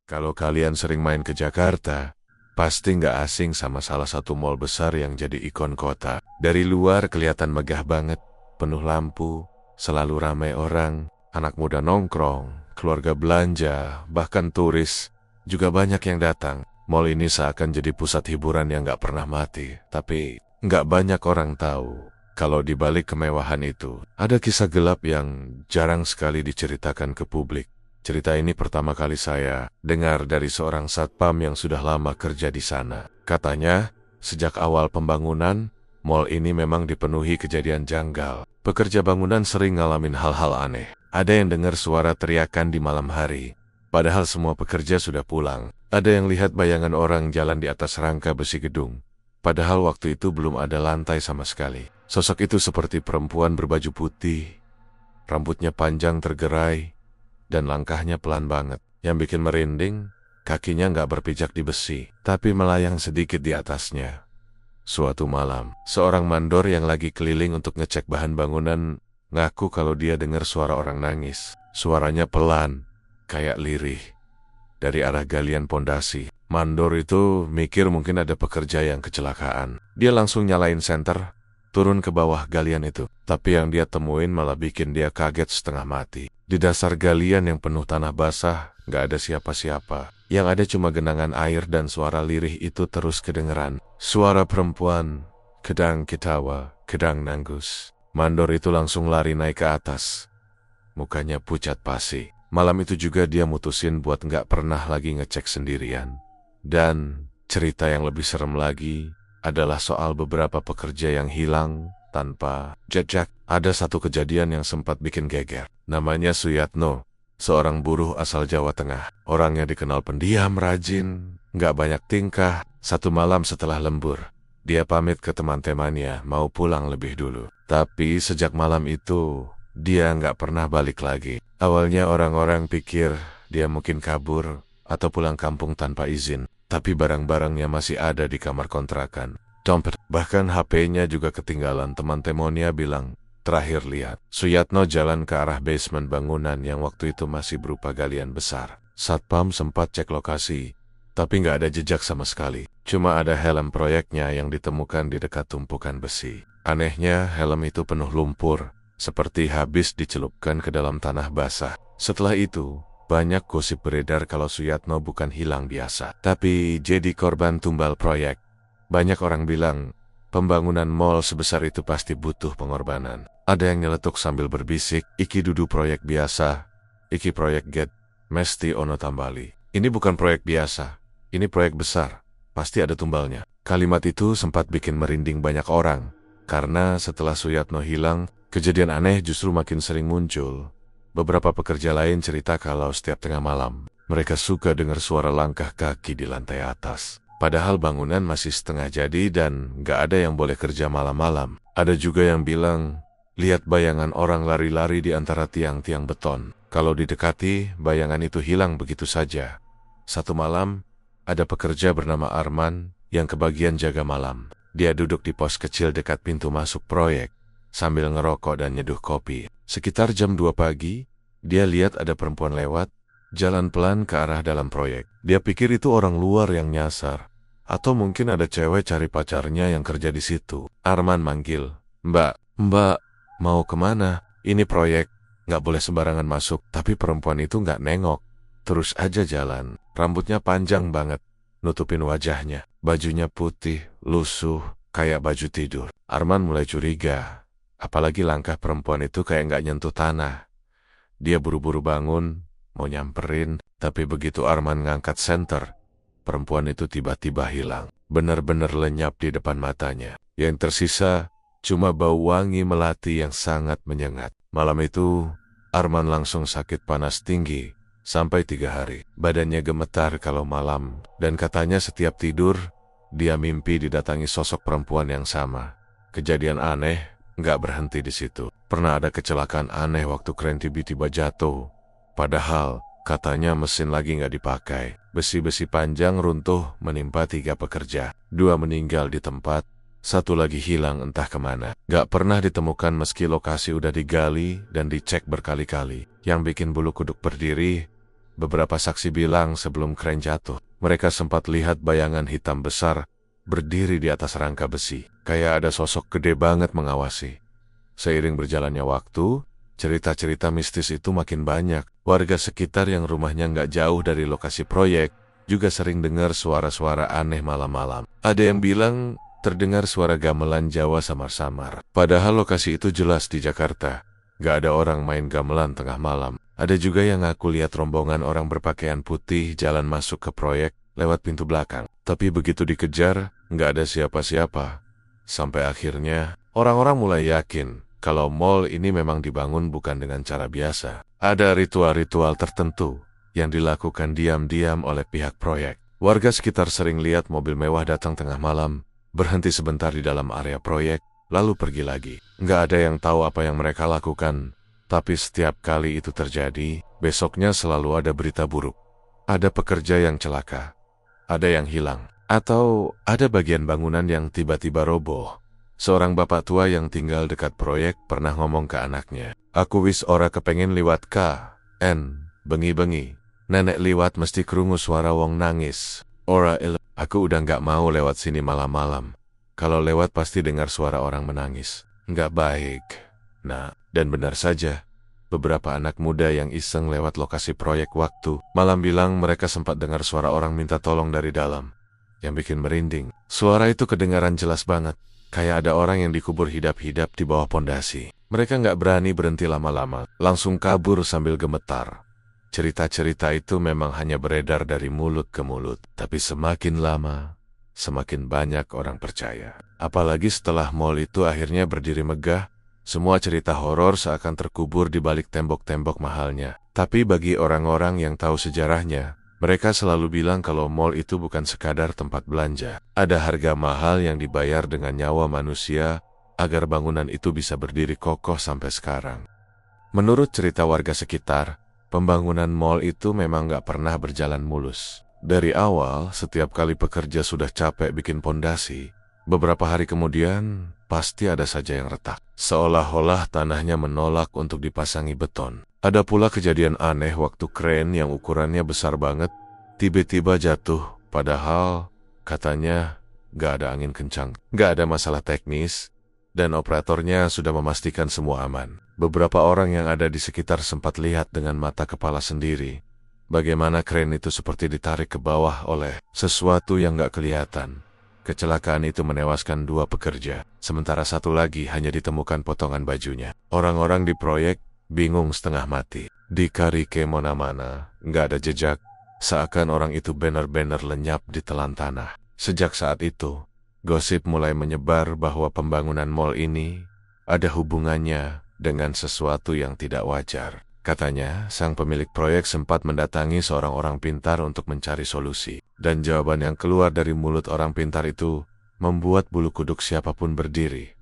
Kalau kalian sering main ke Jakarta, pasti nggak asing sama salah satu mall besar yang jadi ikon kota. Dari luar kelihatan megah banget, penuh lampu, selalu ramai orang, anak muda nongkrong, keluarga belanja, bahkan turis juga banyak yang datang. Mall ini seakan jadi pusat hiburan yang nggak pernah mati, tapi nggak banyak orang tahu kalau di balik kemewahan itu ada kisah gelap yang jarang sekali diceritakan ke publik. Cerita ini pertama kali saya dengar dari seorang satpam yang sudah lama kerja di sana. Katanya, sejak awal pembangunan, mall ini memang dipenuhi kejadian janggal. Pekerja bangunan sering ngalamin hal-hal aneh. Ada yang dengar suara teriakan di malam hari, padahal semua pekerja sudah pulang. Ada yang lihat bayangan orang jalan di atas rangka besi gedung, padahal waktu itu belum ada lantai sama sekali. Sosok itu seperti perempuan berbaju putih, rambutnya panjang tergerai, dan langkahnya pelan banget. Yang bikin merinding, kakinya nggak berpijak di besi, tapi melayang sedikit di atasnya. Suatu malam, seorang mandor yang lagi keliling untuk ngecek bahan bangunan ngaku kalau dia dengar suara orang nangis. Suaranya pelan, kayak lirih, dari arah galian pondasi. Mandor itu mikir mungkin ada pekerja yang kecelakaan. Dia langsung nyalain senter, turun ke bawah galian itu. Tapi yang dia temuin malah bikin dia kaget setengah mati. Di dasar galian yang penuh tanah basah, gak ada siapa-siapa. Yang ada cuma genangan air dan suara lirih itu terus kedengeran. Suara perempuan, kedang ketawa, kedang nanggus. Mandor itu langsung lari naik ke atas. Mukanya pucat pasi. Malam itu juga dia mutusin buat gak pernah lagi ngecek sendirian. Dan cerita yang lebih serem lagi adalah soal beberapa pekerja yang hilang tanpa jejak. Ada satu kejadian yang sempat bikin geger. Namanya Suyatno, seorang buruh asal Jawa Tengah. Orangnya dikenal pendiam, rajin, gak banyak tingkah. Satu malam setelah lembur, dia pamit ke teman-temannya mau pulang lebih dulu. Tapi sejak malam itu, dia gak pernah balik lagi. Awalnya orang-orang pikir dia mungkin kabur atau pulang kampung tanpa izin. Tapi barang-barangnya masih ada di kamar kontrakan. Dompet, bahkan HP-nya juga ketinggalan. Teman-temannya bilang, terakhir lihat, Suyatno jalan ke arah basement bangunan yang waktu itu masih berupa galian besar. Satpam sempat cek lokasi, tapi nggak ada jejak sama sekali. Cuma ada helm proyeknya yang ditemukan di dekat tumpukan besi. Anehnya, helm itu penuh lumpur, seperti habis dicelupkan ke dalam tanah basah. Setelah itu, banyak gosip beredar kalau Suyatno bukan hilang biasa, tapi jadi korban tumbal proyek. Banyak orang bilang, pembangunan mall sebesar itu pasti butuh pengorbanan. Ada yang nyeletuk sambil berbisik, iki dudu proyek biasa, iki proyek get, mesti ono tambali. Ini bukan proyek biasa, ini proyek besar, pasti ada tumbalnya. Kalimat itu sempat bikin merinding banyak orang, karena setelah Suyatno hilang, kejadian aneh justru makin sering muncul. Beberapa pekerja lain cerita kalau setiap tengah malam, mereka suka dengar suara langkah kaki di lantai atas. Padahal bangunan masih setengah jadi dan gak ada yang boleh kerja malam-malam. Ada juga yang bilang, lihat bayangan orang lari-lari di antara tiang-tiang beton. Kalau didekati, bayangan itu hilang begitu saja. Satu malam, ada pekerja bernama Arman yang kebagian jaga malam. Dia duduk di pos kecil dekat pintu masuk proyek, sambil ngerokok dan nyeduh kopi. Sekitar jam 2 pagi, dia lihat ada perempuan lewat, jalan pelan ke arah dalam proyek. Dia pikir itu orang luar yang nyasar, atau mungkin ada cewek cari pacarnya yang kerja di situ. Arman manggil, Mbak, mau kemana? Ini proyek, nggak boleh sembarangan masuk. Tapi perempuan itu nggak nengok, terus aja jalan. Rambutnya panjang banget, nutupin wajahnya. Bajunya putih, lusuh, kayak baju tidur. Arman mulai curiga, apalagi langkah perempuan itu kayak nggak nyentuh tanah. Dia buru-buru bangun, mau nyamperin, tapi begitu Arman ngangkat senter, perempuan itu tiba-tiba hilang. Benar-benar lenyap di depan matanya. Yang tersisa cuma bau wangi melati yang sangat menyengat. Malam itu, Arman langsung sakit panas tinggi sampai 3 hari. Badannya gemetar kalau malam, dan katanya setiap tidur, dia mimpi didatangi sosok perempuan yang sama. Kejadian aneh nggak berhenti di situ. Pernah ada kecelakaan aneh waktu kren tiba-tiba jatuh. Padahal, katanya mesin lagi nggak dipakai. Besi-besi panjang runtuh menimpa 3 pekerja. 2 meninggal di tempat, 1 lagi hilang entah kemana. Nggak pernah ditemukan meski lokasi udah digali dan dicek berkali-kali. Yang bikin bulu kuduk berdiri, Beberapa saksi bilang sebelum kren jatuh, mereka sempat lihat bayangan hitam besar berdiri di atas rangka besi. Kayak ada sosok gede banget mengawasi. Seiring berjalannya waktu, cerita-cerita mistis itu makin banyak. Warga sekitar yang rumahnya nggak jauh dari lokasi proyek juga sering dengar suara-suara aneh malam-malam. Ada yang bilang terdengar suara gamelan Jawa samar-samar. Padahal lokasi itu jelas di Jakarta. Nggak ada orang main gamelan tengah malam. Ada juga yang ngaku lihat rombongan orang berpakaian putih jalan masuk ke proyek lewat pintu belakang. Tapi begitu dikejar, nggak ada siapa-siapa. Sampai akhirnya, orang-orang mulai yakin kalau mall ini memang dibangun bukan dengan cara biasa. Ada ritual-ritual tertentu yang dilakukan diam-diam oleh pihak proyek. Warga sekitar sering lihat mobil mewah datang tengah malam, berhenti sebentar di dalam area proyek, lalu pergi lagi. Nggak ada yang tahu apa yang mereka lakukan. Tapi setiap kali itu terjadi, besoknya selalu ada berita buruk. Ada pekerja yang celaka, ada yang hilang, atau ada bagian bangunan yang tiba-tiba roboh. Seorang bapak tua yang tinggal dekat proyek pernah ngomong ke anaknya, "Aku wis ora kepengen liwat bengi-bengi. Nenek liwat mesti krungu suara wong nangis. Aku udah nggak mau lewat sini malam-malam. Kalau lewat pasti dengar suara orang menangis. Nggak baik." Nah, dan benar saja, beberapa anak muda yang iseng lewat lokasi proyek waktu malam bilang mereka sempat dengar suara orang minta tolong dari dalam. Yang bikin merinding, suara itu kedengaran jelas banget, kayak ada orang yang dikubur hidap-hidap di bawah pondasi. Mereka nggak berani berhenti lama-lama, langsung kabur sambil gemetar. Cerita-cerita itu memang hanya beredar dari mulut ke mulut, tapi semakin lama, semakin banyak orang percaya. Apalagi setelah mall itu akhirnya berdiri megah, semua cerita horor seakan terkubur di balik tembok-tembok mahalnya. Tapi bagi orang-orang yang tahu sejarahnya, mereka selalu bilang kalau mall itu bukan sekadar tempat belanja. Ada harga mahal yang dibayar dengan nyawa manusia agar bangunan itu bisa berdiri kokoh sampai sekarang. Menurut cerita warga sekitar, pembangunan mall itu memang nggak pernah berjalan mulus. Dari awal, setiap kali pekerja sudah capek bikin pondasi, beberapa hari kemudian, pasti ada saja yang retak. Seolah-olah tanahnya menolak untuk dipasangi beton. Ada pula kejadian aneh waktu kren yang ukurannya besar banget, tiba-tiba jatuh, padahal katanya gak ada angin kencang, gak ada masalah teknis, dan operatornya sudah memastikan semua aman. Beberapa orang yang ada di sekitar sempat lihat dengan mata kepala sendiri, bagaimana kren itu seperti ditarik ke bawah oleh sesuatu yang gak kelihatan. Kecelakaan itu menewaskan 2 pekerja, sementara satu lagi hanya ditemukan potongan bajunya. Orang-orang di proyek bingung setengah mati. Dicari kemana-mana, nggak ada jejak, seakan orang itu benar-benar lenyap di telan tanah. Sejak saat itu, gosip mulai menyebar bahwa pembangunan mall ini ada hubungannya dengan sesuatu yang tidak wajar. Katanya, sang pemilik proyek sempat mendatangi seorang orang pintar untuk mencari solusi. Dan jawaban yang keluar dari mulut orang pintar itu membuat bulu kuduk siapapun berdiri.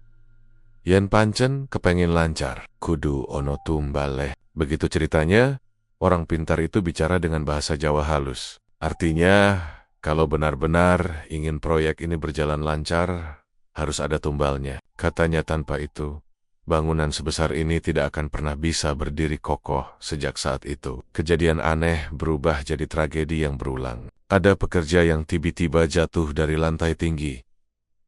Yen pancen kepengin lancar, kudu ono tumbaleh. Begitu ceritanya, orang pintar itu bicara dengan bahasa Jawa halus. Artinya, kalau benar-benar ingin proyek ini berjalan lancar, harus ada tumbalnya. Katanya tanpa itu, bangunan sebesar ini tidak akan pernah bisa berdiri kokoh. Sejak saat itu, kejadian aneh berubah jadi tragedi yang berulang. Ada pekerja yang tiba-tiba jatuh dari lantai tinggi.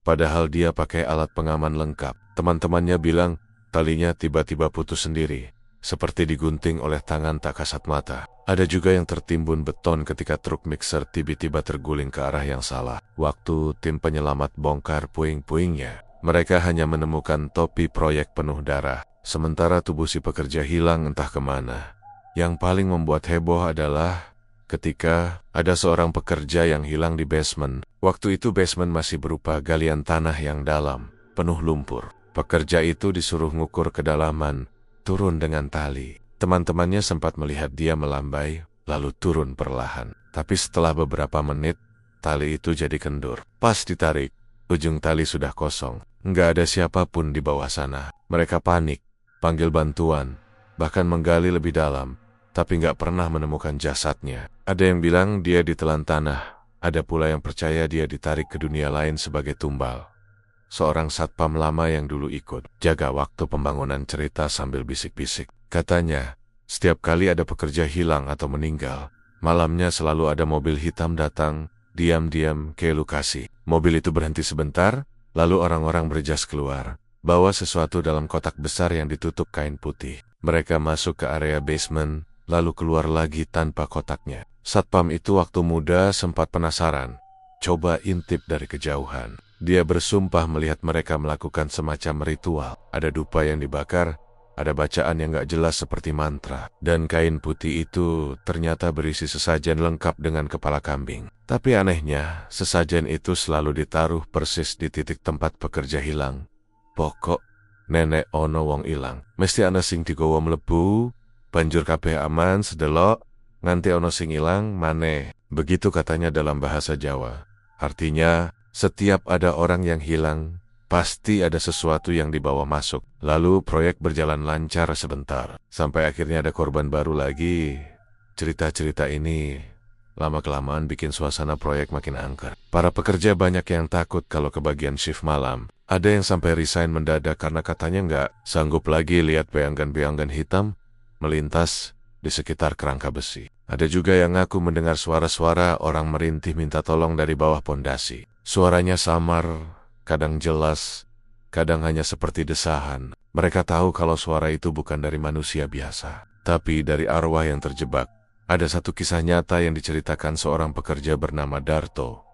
Padahal dia pakai alat pengaman lengkap. Teman-temannya bilang, talinya tiba-tiba putus sendiri, seperti digunting oleh tangan tak kasat mata. Ada juga yang tertimbun beton ketika truk mixer tiba-tiba terguling ke arah yang salah. Waktu tim penyelamat bongkar puing-puingnya, mereka hanya menemukan topi proyek penuh darah, sementara tubuh si pekerja hilang entah kemana. Yang paling membuat heboh adalah ketika ada seorang pekerja yang hilang di basement. Waktu itu basement masih berupa galian tanah yang dalam, penuh lumpur. Pekerja itu disuruh ngukur kedalaman, turun dengan tali. Teman-temannya sempat melihat dia melambai, lalu turun perlahan. Tapi setelah beberapa menit, tali itu jadi kendur. Pas ditarik, ujung tali sudah kosong. Nggak ada siapapun di bawah sana. Mereka panik, panggil bantuan, bahkan menggali lebih dalam, tapi nggak pernah menemukan jasadnya. Ada yang bilang dia ditelan tanah, ada pula yang percaya dia ditarik ke dunia lain sebagai tumbal. Seorang satpam lama yang dulu ikut jaga waktu pembangunan cerita sambil bisik-bisik. Katanya, setiap kali ada pekerja hilang atau meninggal, Malamnya selalu ada mobil hitam datang, diam-diam ke lokasi. Mobil itu berhenti sebentar, lalu orang-orang berjas keluar, bawa sesuatu dalam kotak besar yang ditutup kain putih. Mereka masuk ke area basement, lalu keluar lagi tanpa kotaknya. Satpam itu waktu muda sempat penasaran, coba intip dari kejauhan. Dia bersumpah melihat mereka melakukan semacam ritual. Ada dupa yang dibakar, ada bacaan yang gak jelas seperti mantra, dan kain putih itu ternyata berisi sesajen lengkap dengan kepala kambing. Tapi anehnya, sesajen itu selalu ditaruh persis di titik tempat pekerja hilang. Pokok, nenek ono wong ilang. Mesti ana sing digowo mlebu, banjur kabeh aman sedelok, nganti ono sing ilang maneh. Begitu katanya dalam bahasa Jawa. Artinya, setiap ada orang yang hilang, pasti ada sesuatu yang dibawa masuk. Lalu proyek berjalan lancar sebentar. Sampai akhirnya ada korban baru lagi. Cerita-cerita ini lama-kelamaan bikin suasana proyek makin angker. Para pekerja banyak yang takut kalau kebagian shift malam. Ada yang sampai resign mendadak karena katanya nggak sanggup lagi lihat bayangan-bayangan hitam melintas di sekitar kerangka besi. Ada juga yang ngaku mendengar suara-suara orang merintih minta tolong dari bawah pondasi. Suaranya samar, kadang jelas, kadang hanya seperti desahan. Mereka tahu kalau suara itu bukan dari manusia biasa, tapi dari arwah yang terjebak. Ada satu kisah nyata yang diceritakan seorang pekerja bernama Darto.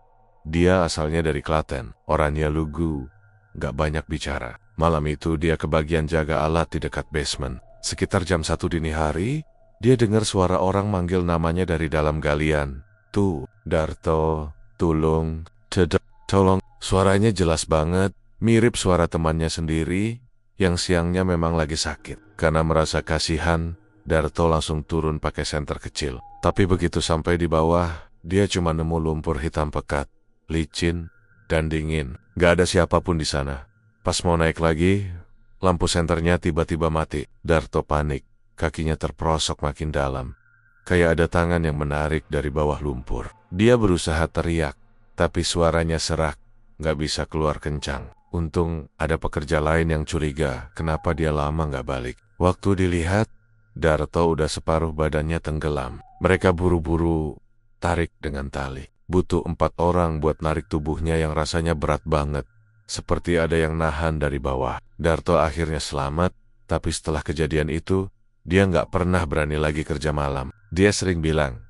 Dia asalnya dari Klaten, orangnya lugu, gak banyak bicara. Malam itu dia kebagian jaga alat di dekat basement. Sekitar jam 1 dini hari, dia dengar suara orang manggil namanya dari dalam galian. Tuh, Darto, tolong, tolong. Suaranya jelas banget, mirip suara temannya sendiri yang siangnya memang lagi sakit. Karena merasa kasihan, Darto langsung turun pakai senter kecil. Tapi begitu sampai di bawah, dia cuma nemu lumpur hitam pekat, licin, dan dingin. Gak ada siapapun di sana. Pas mau naik lagi, lampu senternya tiba-tiba mati. Darto panik, kakinya terperosok makin dalam. Kayak ada tangan yang menarik dari bawah lumpur. Dia berusaha teriak, tapi suaranya serak. Gak bisa keluar kencang. Untung ada pekerja lain yang curiga kenapa dia lama gak balik. Waktu dilihat, Darto udah separuh badannya tenggelam. Mereka buru-buru tarik dengan tali. Butuh 4 orang buat narik tubuhnya yang rasanya berat banget. Seperti ada yang nahan dari bawah. Darto akhirnya selamat, tapi setelah kejadian itu, dia gak pernah berani lagi kerja malam. Dia sering bilang,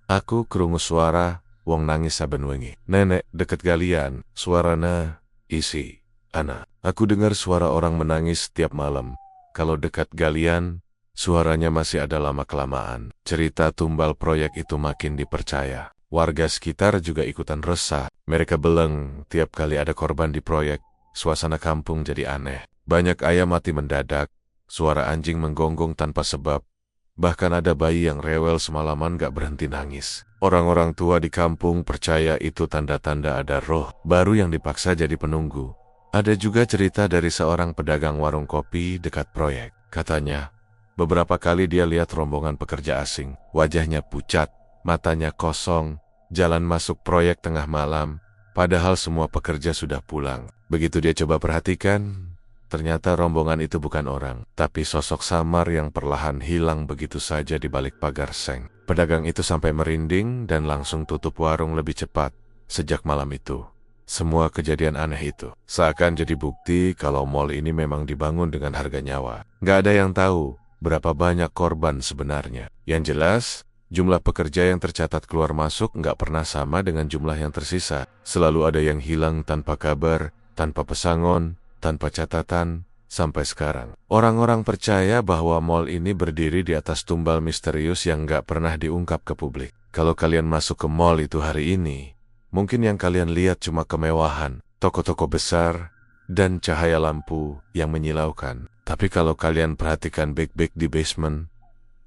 "Aku krungu suara wong nangis saben wengi. Nenek deket galian, suarana isi. Ana, aku dengar suara orang menangis setiap malam. Kalau dekat galian, suaranya masih ada lama-kelamaan." Cerita tumbal proyek itu makin dipercaya. Warga sekitar juga ikutan resah. Mereka beleng tiap kali ada korban di proyek. Suasana kampung jadi aneh. Banyak ayam mati mendadak. Suara anjing menggonggong tanpa sebab. Bahkan ada bayi yang rewel semalaman gak berhenti nangis. Orang-orang tua di kampung percaya itu tanda-tanda ada roh baru yang dipaksa jadi penunggu. Ada juga cerita dari seorang pedagang warung kopi dekat proyek. Katanya, beberapa kali dia lihat rombongan pekerja asing. Wajahnya pucat, matanya kosong, jalan masuk proyek tengah malam, padahal semua pekerja sudah pulang. Begitu dia coba perhatikan, ternyata rombongan itu bukan orang, tapi sosok samar yang perlahan hilang begitu saja di balik pagar seng. Pedagang itu sampai merinding dan langsung tutup warung lebih cepat. Sejak malam itu, semua kejadian aneh itu seakan jadi bukti kalau mall ini memang dibangun dengan harga nyawa. Gak ada yang tahu berapa banyak korban sebenarnya. Yang jelas, jumlah pekerja yang tercatat keluar masuk nggak pernah sama dengan jumlah yang tersisa. Selalu ada yang hilang tanpa kabar, tanpa pesangon, tanpa catatan, sampai sekarang. Orang-orang percaya bahwa mall ini berdiri di atas tumbal misterius yang nggak pernah diungkap ke publik. Kalau kalian masuk ke mall itu hari ini, mungkin yang kalian lihat cuma kemewahan, toko-toko besar, dan cahaya lampu yang menyilaukan. Tapi kalau kalian perhatikan baik-baik di basement,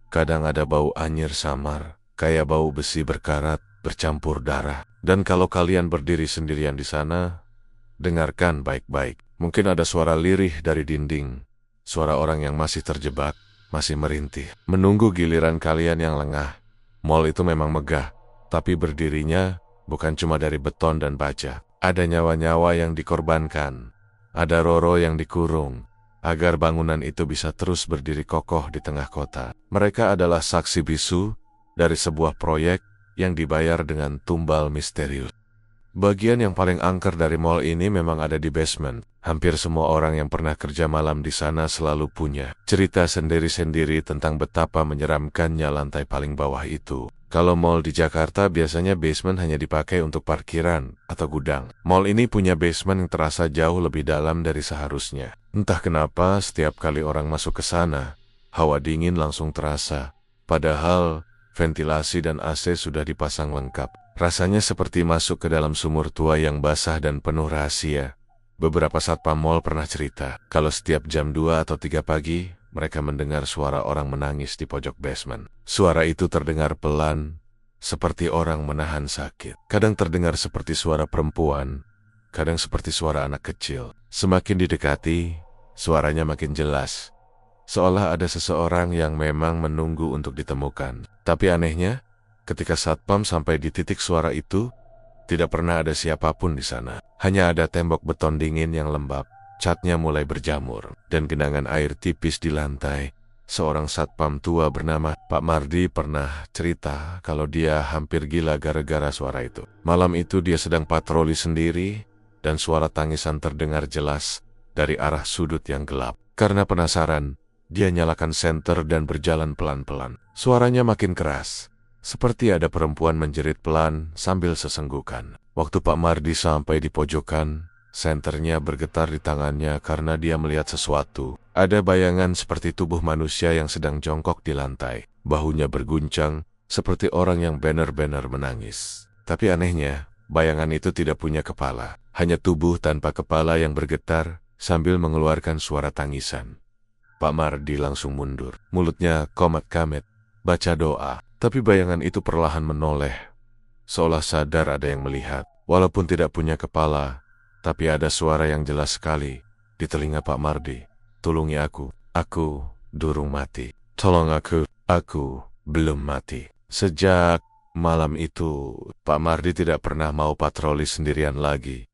kadang ada bau anyir samar, kayak bau besi berkarat, bercampur darah. Dan kalau kalian berdiri sendirian di sana, dengarkan baik-baik. Mungkin ada suara lirih dari dinding, suara orang yang masih terjebak, masih merintih, menunggu giliran kalian yang lengah. Mall itu memang megah, tapi berdirinya bukan cuma dari beton dan baja. Ada nyawa-nyawa yang dikorbankan, ada roro yang dikurung, agar bangunan itu bisa terus berdiri kokoh di tengah kota. Mereka adalah saksi bisu dari sebuah proyek yang dibayar dengan tumbal misterius. Bagian yang paling angker dari mall ini memang ada di basement. Hampir semua orang yang pernah kerja malam di sana selalu punya cerita sendiri-sendiri tentang betapa menyeramkannya lantai paling bawah itu. Kalau mall di Jakarta biasanya basement hanya dipakai untuk parkiran atau gudang. Mall ini punya basement yang terasa jauh lebih dalam dari seharusnya. Entah kenapa setiap kali orang masuk ke sana, hawa dingin langsung terasa. Padahal ventilasi dan AC sudah dipasang lengkap. Rasanya seperti masuk ke dalam sumur tua yang basah dan penuh rahasia. Beberapa satpam mall pernah cerita, kalau setiap jam 2 atau 3 pagi, mereka mendengar suara orang menangis di pojok basement. Suara itu terdengar pelan, seperti orang menahan sakit. Kadang terdengar seperti suara perempuan, kadang seperti suara anak kecil. Semakin didekati, suaranya makin jelas. Seolah ada seseorang yang memang menunggu untuk ditemukan. Tapi anehnya, ketika satpam sampai di titik suara itu, tidak pernah ada siapapun di sana. Hanya ada tembok beton dingin yang lembab, catnya mulai berjamur, dan genangan air tipis di lantai. Seorang satpam tua bernama Pak Mardi pernah cerita kalau dia hampir gila gara-gara suara itu. Malam itu dia sedang patroli sendiri, dan suara tangisan terdengar jelas dari arah sudut yang gelap. Karena penasaran, dia nyalakan senter dan berjalan pelan-pelan. Suaranya makin keras, seperti ada perempuan menjerit pelan sambil sesenggukan. Waktu Pak Mardi sampai di pojokan, senternya bergetar di tangannya karena dia melihat sesuatu. Ada bayangan seperti tubuh manusia yang sedang jongkok di lantai. Bahunya berguncang, seperti orang yang benar-benar menangis. Tapi anehnya, bayangan itu tidak punya kepala. Hanya tubuh tanpa kepala yang bergetar sambil mengeluarkan suara tangisan. Pak Mardi langsung mundur. Mulutnya komat-kamit, baca doa. Tapi bayangan itu perlahan menoleh, seolah sadar ada yang melihat. Walaupun tidak punya kepala, tapi ada suara yang jelas sekali di telinga Pak Mardi. Tulungi aku durung mati. Tolong aku belum mati. Sejak malam itu, Pak Mardi tidak pernah mau patroli sendirian lagi.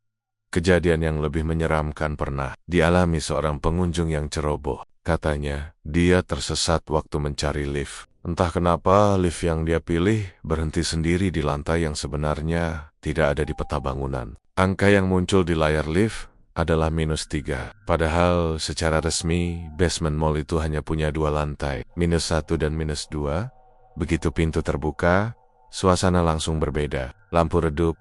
Kejadian yang lebih menyeramkan pernah dialami seorang pengunjung yang ceroboh. Katanya, dia tersesat waktu mencari lift. Entah kenapa lift yang dia pilih berhenti sendiri di lantai yang sebenarnya tidak ada di peta bangunan. Angka yang muncul di layar lift adalah -3. Padahal secara resmi basement mall itu hanya punya 2 lantai, -1 dan -2. Begitu pintu terbuka, suasana langsung berbeda. Lampu redup,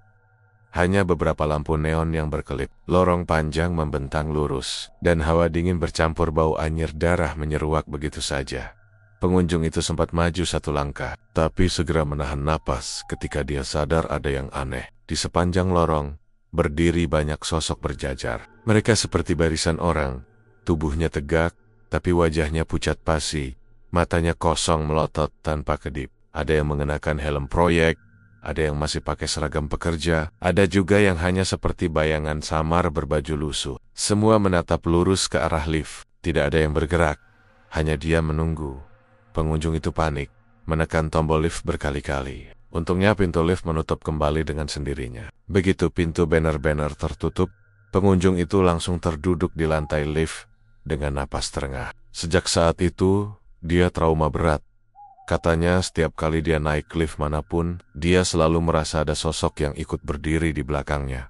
hanya beberapa lampu neon yang berkelip. Lorong panjang membentang lurus, dan hawa dingin bercampur bau anyir darah menyeruak begitu saja. Pengunjung itu sempat maju 1 langkah, tapi segera menahan napas ketika dia sadar ada yang aneh. Di sepanjang lorong, berdiri banyak sosok berjajar. Mereka seperti barisan orang, tubuhnya tegak, tapi wajahnya pucat pasi, matanya kosong melotot tanpa kedip. Ada yang mengenakan helm proyek, ada yang masih pakai seragam pekerja, ada juga yang hanya seperti bayangan samar berbaju lusuh. Semua menatap lurus ke arah lift, tidak ada yang bergerak, hanya dia menunggu. Pengunjung itu panik, menekan tombol lift berkali-kali. Untungnya pintu lift menutup kembali dengan sendirinya. Begitu pintu benar-benar tertutup, pengunjung itu langsung terduduk di lantai lift dengan napas terengah. Sejak saat itu, dia trauma berat. Katanya setiap kali dia naik lift manapun, dia selalu merasa ada sosok yang ikut berdiri di belakangnya.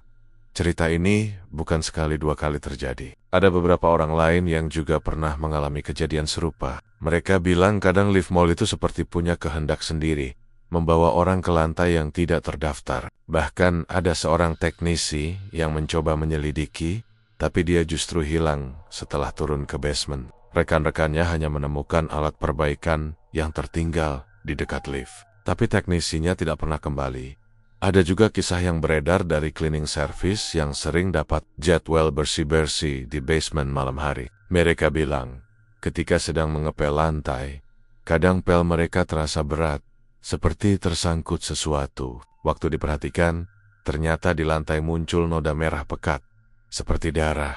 Cerita ini bukan sekali 2 kali terjadi. Ada beberapa orang lain yang juga pernah mengalami kejadian serupa. Mereka bilang kadang lift mall itu seperti punya kehendak sendiri, membawa orang ke lantai yang tidak terdaftar. Bahkan ada seorang teknisi yang mencoba menyelidiki, tapi dia justru hilang setelah turun ke basement. Rekan-rekannya hanya menemukan alat perbaikan yang tertinggal di dekat lift, tapi teknisinya tidak pernah kembali. Ada juga kisah yang beredar dari cleaning service yang sering dapat jadwal bersih-bersih di basement malam hari. Mereka bilang, ketika sedang mengepel lantai, kadang pel mereka terasa berat, seperti tersangkut sesuatu. Waktu diperhatikan, ternyata di lantai muncul noda merah pekat, seperti darah,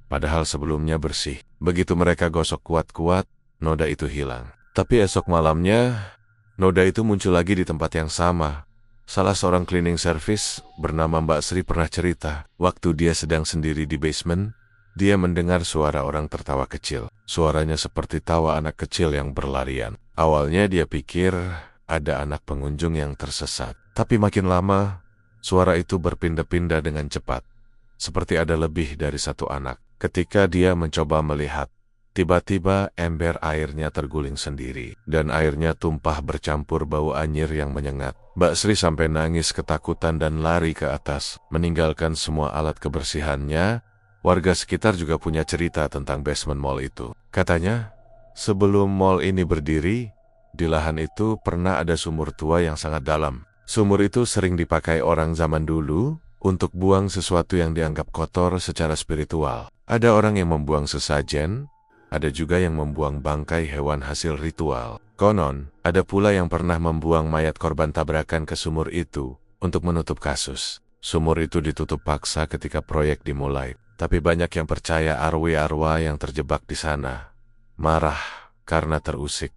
padahal sebelumnya bersih. Begitu mereka gosok kuat-kuat, noda itu hilang. Tapi esok malamnya, noda itu muncul lagi di tempat yang sama. Salah seorang cleaning service bernama Mbak Sri pernah cerita, waktu dia sedang sendiri di basement, dia mendengar suara orang tertawa kecil. Suaranya seperti tawa anak kecil yang berlarian. Awalnya dia pikir ada anak pengunjung yang tersesat. Tapi makin lama, suara itu berpindah-pindah dengan cepat. Seperti ada lebih dari satu anak. Ketika dia mencoba melihat, tiba-tiba ember airnya terguling sendiri. Dan airnya tumpah bercampur bau anyir yang menyengat. Mbak Sri sampai nangis ketakutan dan lari ke atas, meninggalkan semua alat kebersihannya. Warga sekitar juga punya cerita tentang basement mall itu. Katanya, sebelum mall ini berdiri, di lahan itu pernah ada sumur tua yang sangat dalam. Sumur itu sering dipakai orang zaman dulu untuk buang sesuatu yang dianggap kotor secara spiritual. Ada orang yang membuang sesajen, ada juga yang membuang bangkai hewan hasil ritual. Konon, ada pula yang pernah membuang mayat korban tabrakan ke sumur itu untuk menutup kasus. Sumur itu ditutup paksa ketika proyek dimulai, tapi banyak yang percaya arwah-arwah yang terjebak di sana marah karena terusik.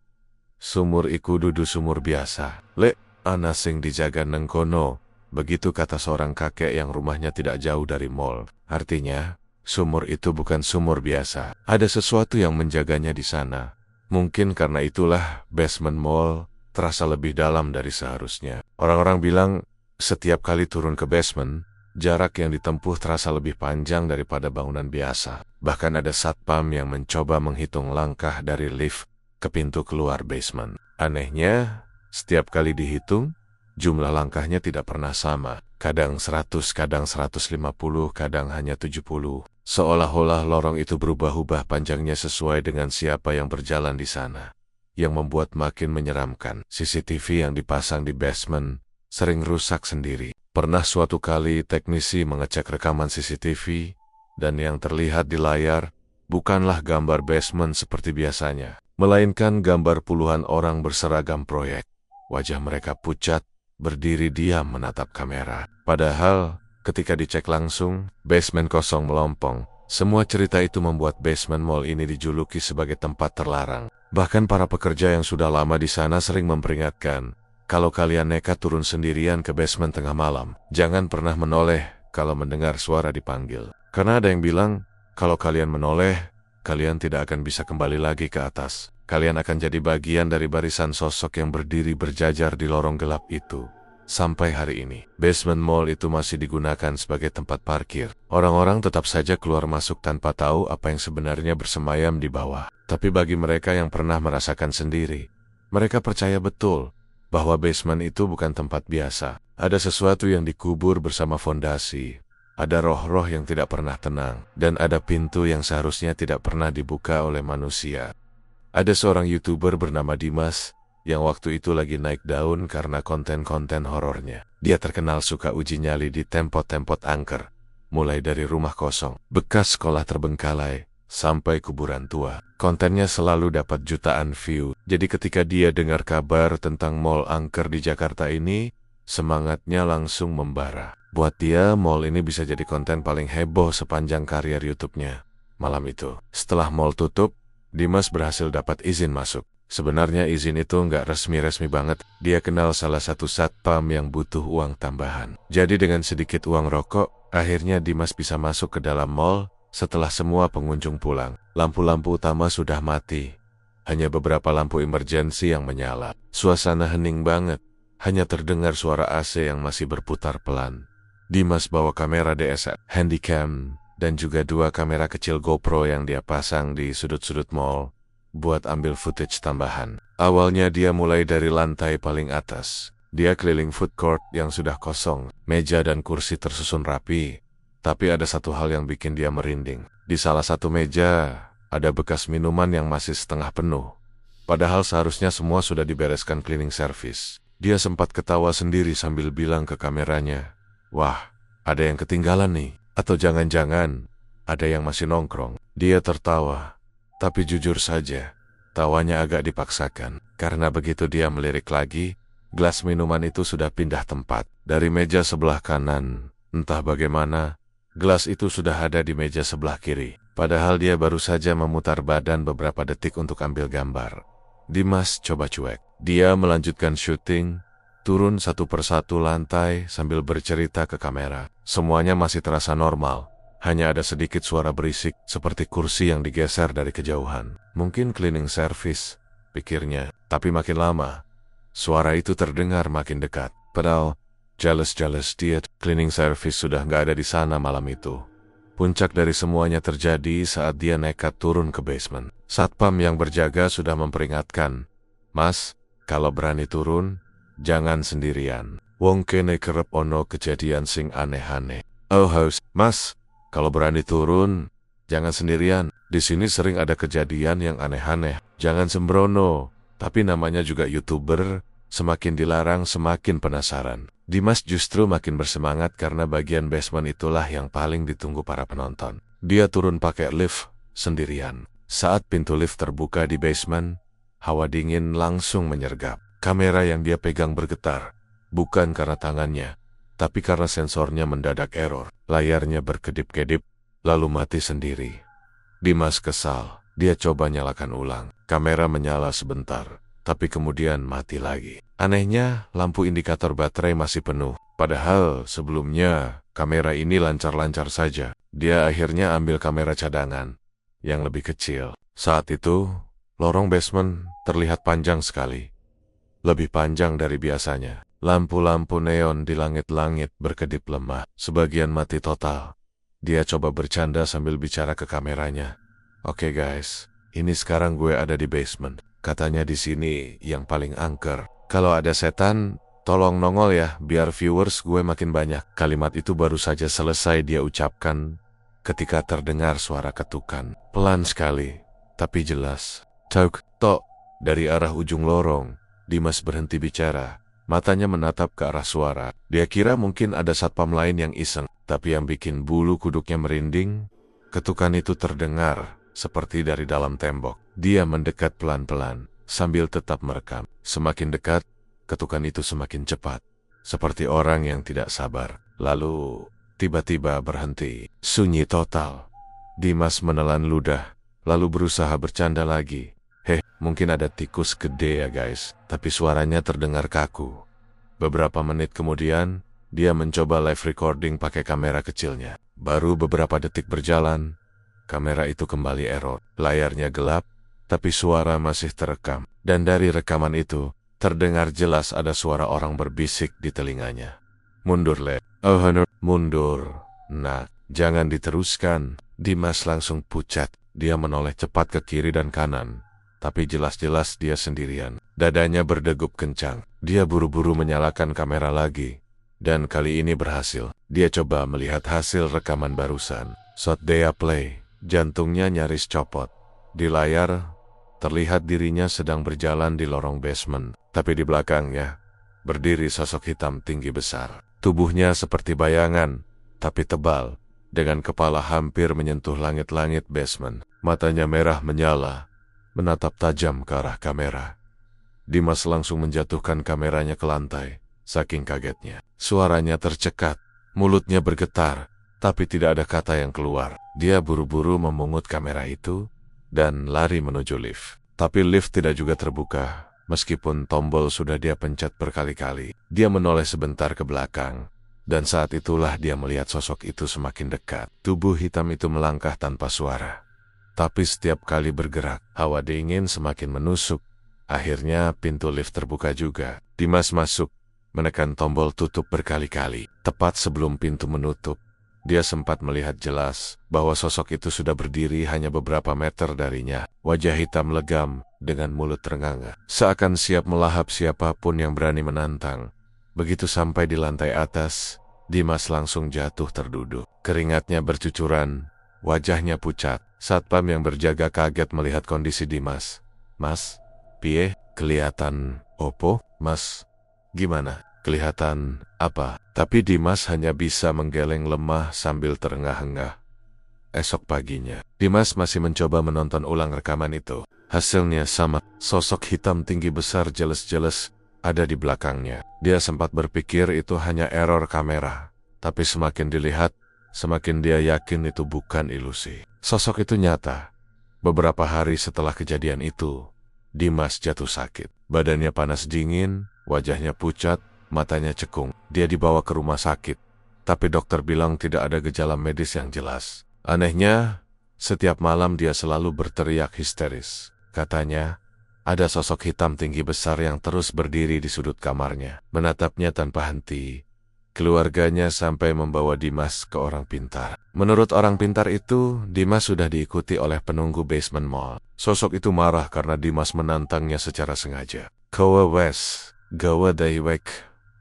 Sumur iku dudu sumur biasa. Ana sing dijaga neng kono, begitu kata seorang kakek yang rumahnya tidak jauh dari mall. Artinya, sumur itu bukan sumur biasa. Ada sesuatu yang menjaganya di sana. Mungkin karena itulah basement mall terasa lebih dalam dari seharusnya. Orang-orang bilang, setiap kali turun ke basement, jarak yang ditempuh terasa lebih panjang daripada bangunan biasa. Bahkan ada satpam yang mencoba menghitung langkah dari lift ke pintu keluar basement. Anehnya, setiap kali dihitung, jumlah langkahnya tidak pernah sama. Kadang 100, kadang 150, kadang hanya 70. Seolah-olah lorong itu berubah-ubah panjangnya sesuai dengan siapa yang berjalan di sana. Yang membuat makin menyeramkan. CCTV yang dipasang di basement sering rusak sendiri. Pernah suatu kali teknisi mengecek rekaman CCTV, dan yang terlihat di layar bukanlah gambar basement seperti biasanya, melainkan gambar puluhan orang berseragam proyek. Wajah mereka pucat, berdiri diam menatap kamera. Padahal, ketika dicek langsung, basement kosong melompong. Semua cerita itu membuat basement mall ini dijuluki sebagai tempat terlarang. Bahkan para pekerja yang sudah lama di sana sering memperingatkan, kalau kalian nekat turun sendirian ke basement tengah malam, jangan pernah menoleh kalau mendengar suara dipanggil. Karena ada yang bilang, kalau kalian menoleh, kalian tidak akan bisa kembali lagi ke atas. Kalian akan jadi bagian dari barisan sosok yang berdiri berjajar di lorong gelap itu. Sampai hari ini, basement mall itu masih digunakan sebagai tempat parkir. Orang-orang tetap saja keluar masuk tanpa tahu apa yang sebenarnya bersemayam di bawah. Tapi bagi mereka yang pernah merasakan sendiri, mereka percaya betul bahwa basement itu bukan tempat biasa. Ada sesuatu yang dikubur bersama fondasi. Ada roh-roh yang tidak pernah tenang. Dan ada pintu yang seharusnya tidak pernah dibuka oleh manusia. Ada seorang YouTuber bernama Dimas yang waktu itu lagi naik daun karena konten-konten horornya. Dia terkenal suka uji nyali di tempat-tempat angker, mulai dari rumah kosong, bekas sekolah terbengkalai, sampai kuburan tua. Kontennya selalu dapat jutaan view. Jadi ketika dia dengar kabar tentang mall angker di Jakarta ini, semangatnya langsung membara. Buat dia, mall ini bisa jadi konten paling heboh sepanjang karier YouTube-nya. Malam itu, setelah mall tutup, Dimas berhasil dapat izin masuk. Sebenarnya izin itu nggak resmi-resmi banget. Dia kenal salah satu satpam yang butuh uang tambahan. Jadi dengan sedikit uang rokok, akhirnya Dimas bisa masuk ke dalam mall setelah semua pengunjung pulang. Lampu-lampu utama sudah mati. Hanya beberapa lampu emergensi yang menyala. Suasana hening banget. Hanya terdengar suara AC yang masih berputar pelan. Dimas bawa kamera DSLR, handycam, dan juga 2 kamera kecil GoPro yang dia pasang di sudut-sudut mall buat ambil footage tambahan. Awalnya dia mulai dari lantai paling atas. Dia keliling food court yang sudah kosong, meja dan kursi tersusun rapi. Tapi ada satu hal yang bikin dia merinding. Di salah satu meja, ada bekas minuman yang masih setengah penuh. Padahal seharusnya semua sudah dibereskan cleaning service. Dia sempat ketawa sendiri sambil bilang ke kameranya, "Wah, ada yang ketinggalan nih. Atau jangan-jangan ada yang masih nongkrong." Dia tertawa, tapi jujur saja, tawanya agak dipaksakan. Karena begitu dia melirik lagi, gelas minuman itu sudah pindah tempat. Dari meja sebelah kanan, entah bagaimana, gelas itu sudah ada di meja sebelah kiri. Padahal dia baru saja memutar badan beberapa detik untuk ambil gambar. Dimas coba cuek. Dia melanjutkan syuting, turun satu persatu lantai sambil bercerita ke kamera. Semuanya masih terasa normal. Hanya ada sedikit suara berisik seperti kursi yang digeser dari kejauhan. Mungkin cleaning service, pikirnya. Tapi makin lama, Suara itu terdengar makin dekat. Padahal, jealous dia, cleaning service sudah nggak ada di sana malam itu. Puncak dari semuanya terjadi saat dia nekat turun ke basement. Satpam yang berjaga sudah memperingatkan, "Mas, kalau berani turun, jangan sendirian. Wong kene kerep ono kejadian sing aneh-aneh." "Oh host, Mas, kalau berani turun, jangan sendirian. Di sini sering ada kejadian yang aneh-aneh. Jangan sembrono." Tapi namanya juga YouTuber, semakin dilarang semakin penasaran. Dimas justru makin bersemangat karena bagian basement itulah yang paling ditunggu para penonton. Dia turun pakai lift sendirian. Saat pintu lift terbuka di basement, hawa dingin langsung menyergap. Kamera yang dia pegang bergetar, bukan karena tangannya, tapi karena sensornya mendadak error. Layarnya berkedip-kedip, lalu mati sendiri. Dimas kesal. Dia coba nyalakan ulang. Kamera menyala sebentar, tapi kemudian mati lagi. Anehnya, lampu indikator baterai masih penuh. Padahal sebelumnya, kamera ini lancar-lancar saja. Dia akhirnya ambil kamera cadangan, yang lebih kecil. Saat itu, lorong basement terlihat panjang sekali. Lebih panjang dari biasanya. Lampu-lampu neon di langit-langit berkedip lemah. Sebagian mati total. Dia coba bercanda sambil bicara ke kameranya. "Oke guys, ini sekarang gue ada di basement. Katanya di sini yang paling angker. Kalau ada setan, tolong nongol ya, biar viewers gue makin banyak." Kalimat itu baru saja selesai dia ucapkan ketika terdengar suara ketukan. Pelan sekali, tapi jelas. Tok, tok. Dari arah ujung lorong, Dimas berhenti bicara. Matanya menatap ke arah suara. Dia kira mungkin ada satpam lain yang iseng, tapi yang bikin bulu kuduknya merinding, ketukan itu terdengar seperti dari dalam tembok. Dia mendekat pelan-pelan, sambil tetap merekam. Semakin dekat, ketukan itu semakin cepat, seperti orang yang tidak sabar. Lalu, tiba-tiba berhenti. Sunyi total. Dimas menelan ludah, lalu berusaha bercanda lagi. Mungkin ada tikus gede ya guys, tapi suaranya terdengar kaku. Beberapa menit kemudian, dia mencoba live recording pakai kamera kecilnya. Baru beberapa detik berjalan, kamera itu kembali error. Layarnya gelap, tapi suara masih terekam. Dan dari rekaman itu, terdengar jelas ada suara orang berbisik di telinganya. "Mundur, Le. Oh, Honor. Mundur. Nah, jangan diteruskan." Dimas langsung pucat. Dia menoleh cepat ke kiri dan kanan. Tapi jelas-jelas dia sendirian. Dadanya berdegup kencang. Dia buru-buru menyalakan kamera lagi. Dan kali ini berhasil. Dia coba melihat hasil rekaman barusan. Shot dia play. Jantungnya nyaris copot. Di layar, terlihat dirinya sedang berjalan di lorong basement. Tapi di belakangnya, berdiri sosok hitam tinggi besar. Tubuhnya seperti bayangan, tapi tebal, dengan kepala hampir menyentuh langit-langit basement. Matanya merah menyala, menatap tajam ke arah kamera. Dimas langsung menjatuhkan kameranya ke lantai, saking kagetnya. Suaranya tercekat, mulutnya bergetar, tapi tidak ada kata yang keluar. Dia buru-buru memungut kamera itu dan lari menuju lift. Tapi lift tidak juga terbuka, meskipun tombol sudah dia pencet berkali-kali. Dia menoleh sebentar ke belakang, dan saat itulah dia melihat sosok itu semakin dekat. Tubuh hitam itu melangkah tanpa suara. Tapi setiap kali bergerak, hawa dingin semakin menusuk. Akhirnya pintu lift terbuka juga. Dimas masuk, menekan tombol tutup berkali-kali. Tepat sebelum pintu menutup, dia sempat melihat jelas bahwa sosok itu sudah berdiri hanya beberapa meter darinya. Wajah hitam legam dengan mulut ternganga, seakan siap melahap siapapun yang berani menantang. Begitu sampai di lantai atas, Dimas langsung jatuh terduduk. Keringatnya bercucuran, wajahnya pucat. Satpam yang berjaga kaget melihat kondisi Dimas. "Mas, piye? Kelihatan opo? Mas, gimana? Kelihatan apa?" Tapi Dimas hanya bisa menggeleng lemah sambil terengah-engah. Esok paginya, Dimas masih mencoba menonton ulang rekaman itu. Hasilnya sama, sosok hitam tinggi besar jelas-jelas ada di belakangnya. Dia sempat berpikir itu hanya error kamera, tapi semakin dilihat, semakin dia yakin itu bukan ilusi. Sosok itu nyata. Beberapa hari setelah kejadian itu, Dimas jatuh sakit. Badannya panas dingin, wajahnya pucat, matanya cekung. Dia dibawa ke rumah sakit, tapi dokter bilang tidak ada gejala medis yang jelas. Anehnya, setiap malam dia selalu berteriak histeris. Katanya, Ada sosok hitam tinggi besar yang terus berdiri di sudut kamarnya, menatapnya tanpa henti. Keluarganya sampai membawa Dimas ke orang pintar. Menurut orang pintar itu, Dimas sudah diikuti oleh penunggu basement mall. Sosok itu marah karena Dimas menantangnya secara sengaja. Kowe wes, gawe daiwek,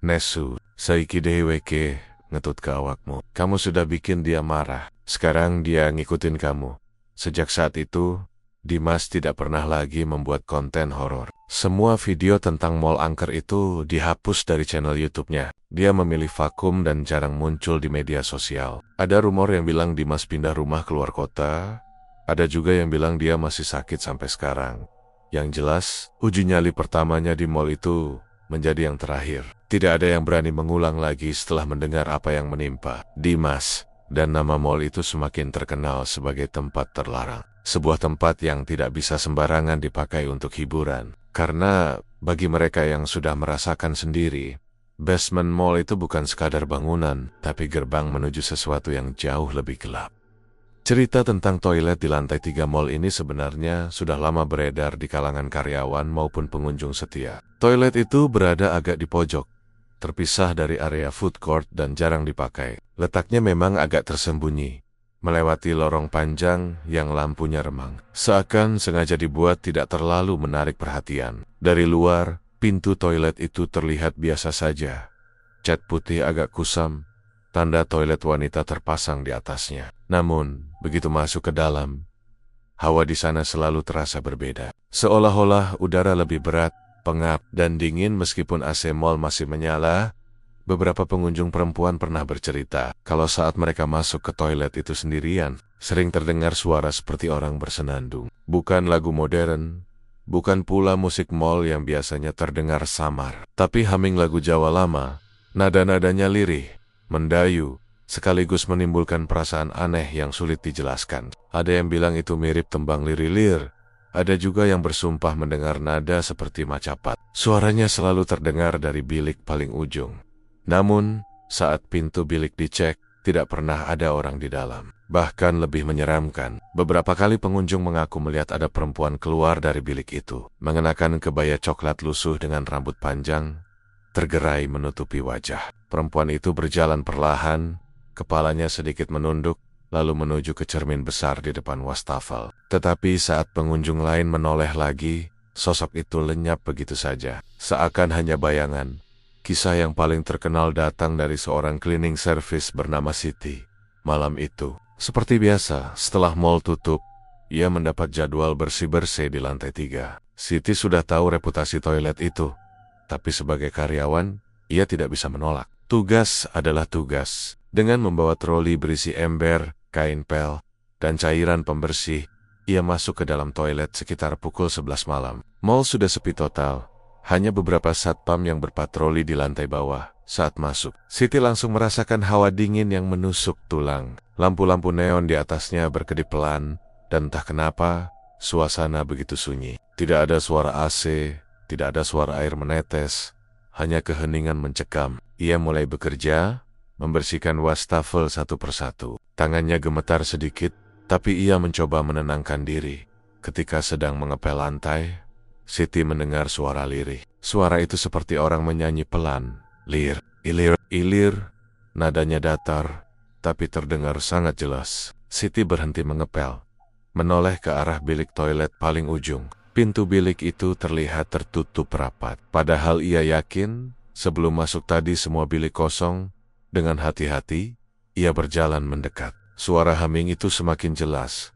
nesu, saiki deweke, ngetut ke awakmu. Kamu sudah bikin dia marah. Sekarang dia ngikutin kamu. Sejak saat itu, Dimas tidak pernah lagi membuat konten horor. Semua video tentang mall angker itu dihapus dari channel YouTube-nya. Dia memilih vakum dan jarang muncul di media sosial. Ada rumor yang bilang Dimas pindah rumah keluar kota. Ada juga yang bilang dia masih sakit sampai sekarang. Yang jelas, uji nyali pertamanya di mall itu menjadi yang terakhir. Tidak ada yang berani mengulang lagi setelah mendengar apa yang menimpa Dimas. Dan nama mall itu semakin terkenal sebagai tempat terlarang. Sebuah tempat yang tidak bisa sembarangan dipakai untuk hiburan. Karena bagi mereka yang sudah merasakan sendiri, basement mall itu bukan sekadar bangunan, tapi gerbang menuju sesuatu yang jauh lebih gelap. Cerita tentang toilet di lantai 3 mall ini sebenarnya sudah lama beredar di kalangan karyawan maupun pengunjung setia. Toilet itu berada agak di pojok, terpisah dari area food court dan jarang dipakai. Letaknya memang agak tersembunyi, melewati lorong panjang yang lampunya remang. Seakan sengaja dibuat tidak terlalu menarik perhatian. Dari luar, pintu toilet itu terlihat biasa saja. Cat putih agak kusam, tanda toilet wanita terpasang di atasnya. Namun, begitu masuk ke dalam, hawa di sana selalu terasa berbeda. Seolah-olah udara lebih berat, pengap, dan dingin meskipun AC mall masih menyala. Beberapa pengunjung perempuan pernah bercerita kalau saat mereka masuk ke toilet itu sendirian, sering terdengar suara seperti orang bersenandung. Bukan lagu modern, bukan pula musik mall yang biasanya terdengar samar, tapi humming lagu Jawa lama. Nada-nadanya lirih, mendayu, sekaligus menimbulkan perasaan aneh yang sulit dijelaskan. Ada yang bilang itu mirip tembang lirilir. Ada juga yang bersumpah mendengar nada seperti macapat. Suaranya selalu terdengar dari bilik paling ujung. Namun, saat pintu bilik dicek, tidak pernah ada orang di dalam. Bahkan lebih menyeramkan, beberapa kali pengunjung mengaku melihat ada perempuan keluar dari bilik itu, mengenakan kebaya coklat lusuh dengan rambut panjang, tergerai menutupi wajah. Perempuan itu berjalan perlahan, kepalanya sedikit menunduk, lalu menuju ke cermin besar di depan wastafel. Tetapi saat pengunjung lain menoleh lagi, sosok itu lenyap begitu saja, seakan hanya bayangan. Kisah yang paling terkenal datang dari seorang cleaning service bernama Siti. Malam itu, seperti biasa, setelah mall tutup, ia mendapat jadwal bersih-bersih di lantai 3. Siti sudah tahu reputasi toilet itu, tapi sebagai karyawan, ia tidak bisa menolak. Tugas adalah tugas. Dengan membawa troli berisi ember, kain pel, dan cairan pembersih, ia masuk ke dalam toilet sekitar pukul 11 malam. Mall sudah sepi total. Hanya beberapa satpam yang berpatroli di lantai bawah. Saat masuk, Siti langsung merasakan hawa dingin yang menusuk tulang. Lampu-lampu neon di atasnya berkedip pelan, dan entah kenapa, suasana begitu sunyi. Tidak ada suara AC, tidak ada suara air menetes, hanya keheningan mencekam. Ia mulai bekerja, membersihkan wastafel satu persatu. Tangannya gemetar sedikit, tapi ia mencoba menenangkan diri. Ketika sedang mengepel lantai, Siti mendengar suara lirih. Suara itu seperti orang menyanyi pelan. Lir, ilir, ilir. Nadanya datar, tapi terdengar sangat jelas. Siti berhenti mengepel, menoleh ke arah bilik toilet paling ujung. Pintu bilik itu terlihat tertutup rapat. Padahal ia yakin, sebelum masuk tadi semua bilik kosong. Dengan hati-hati, ia berjalan mendekat. Suara humming itu semakin jelas.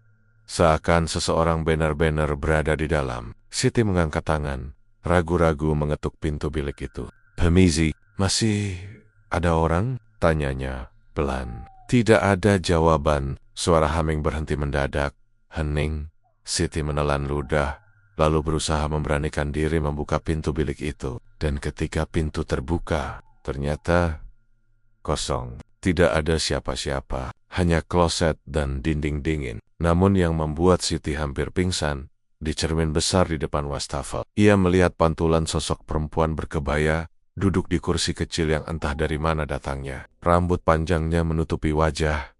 Seakan seseorang benar-benar berada di dalam. Siti mengangkat tangan, ragu-ragu mengetuk pintu bilik itu. "Permisi, masih ada orang?" tanyanya pelan. Tidak ada jawaban. Suara humming berhenti mendadak. Hening. Siti menelan ludah, lalu berusaha memberanikan diri membuka pintu bilik itu. Dan ketika pintu terbuka, ternyata kosong. Tidak ada siapa-siapa, hanya kloset dan dinding dingin. Namun yang membuat Siti hampir pingsan, di cermin besar di depan wastafel, ia melihat pantulan sosok perempuan berkebaya, duduk di kursi kecil yang entah dari mana datangnya. Rambut panjangnya menutupi wajah,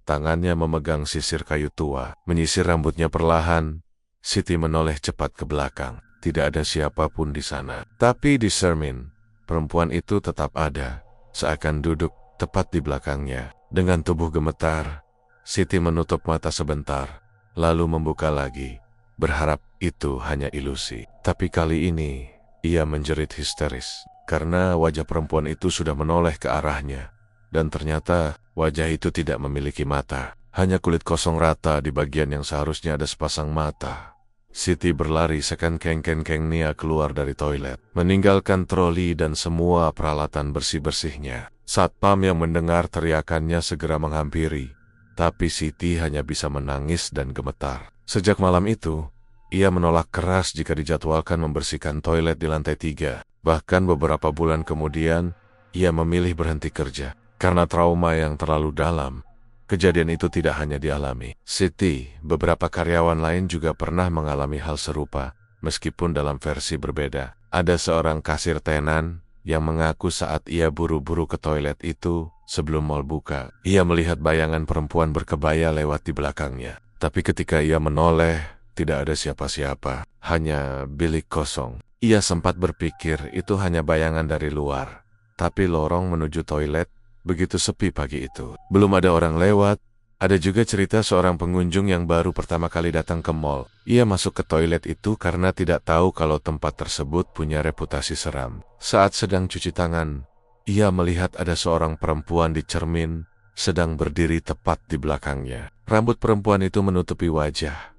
tangannya memegang sisir kayu tua. Menyisir rambutnya perlahan, Siti menoleh cepat ke belakang. tidak ada siapapun di sana. Tapi di cermin, perempuan itu tetap ada, seakan duduk tepat di belakangnya. Dengan tubuh gemetar, Siti menutup mata sebentar, lalu membuka lagi, berharap itu hanya ilusi. Tapi kali ini, ia menjerit histeris, karena wajah perempuan itu sudah menoleh ke arahnya. Dan ternyata, wajah itu tidak memiliki mata, hanya kulit kosong rata di bagian yang seharusnya ada sepasang mata. Siti berlari sekengkeng-kengkeng Nia keluar dari toilet, meninggalkan troli dan semua peralatan bersih-bersihnya. Satpam yang mendengar teriakannya segera menghampiri, tapi Siti hanya bisa menangis dan gemetar. Sejak malam itu, ia menolak keras jika dijadwalkan membersihkan toilet di lantai 3. Bahkan beberapa bulan kemudian, ia memilih berhenti kerja. Karena trauma yang terlalu dalam, kejadian itu tidak hanya dialami Siti, beberapa karyawan lain juga pernah mengalami hal serupa, meskipun dalam versi berbeda. Ada seorang kasir tenan yang mengaku saat ia buru-buru ke toilet itu, sebelum mal buka, ia melihat bayangan perempuan berkebaya lewat di belakangnya. Tapi ketika ia menoleh, tidak ada siapa-siapa, hanya bilik kosong. Ia sempat berpikir itu hanya bayangan dari luar, tapi lorong menuju toilet begitu sepi pagi itu. Belum ada orang lewat. Ada juga cerita seorang pengunjung yang baru pertama kali datang ke mall. Ia masuk ke toilet itu karena tidak tahu kalau tempat tersebut punya reputasi seram. Saat sedang cuci tangan, ia melihat ada seorang perempuan di cermin, sedang berdiri tepat di belakangnya. Rambut perempuan itu menutupi wajah,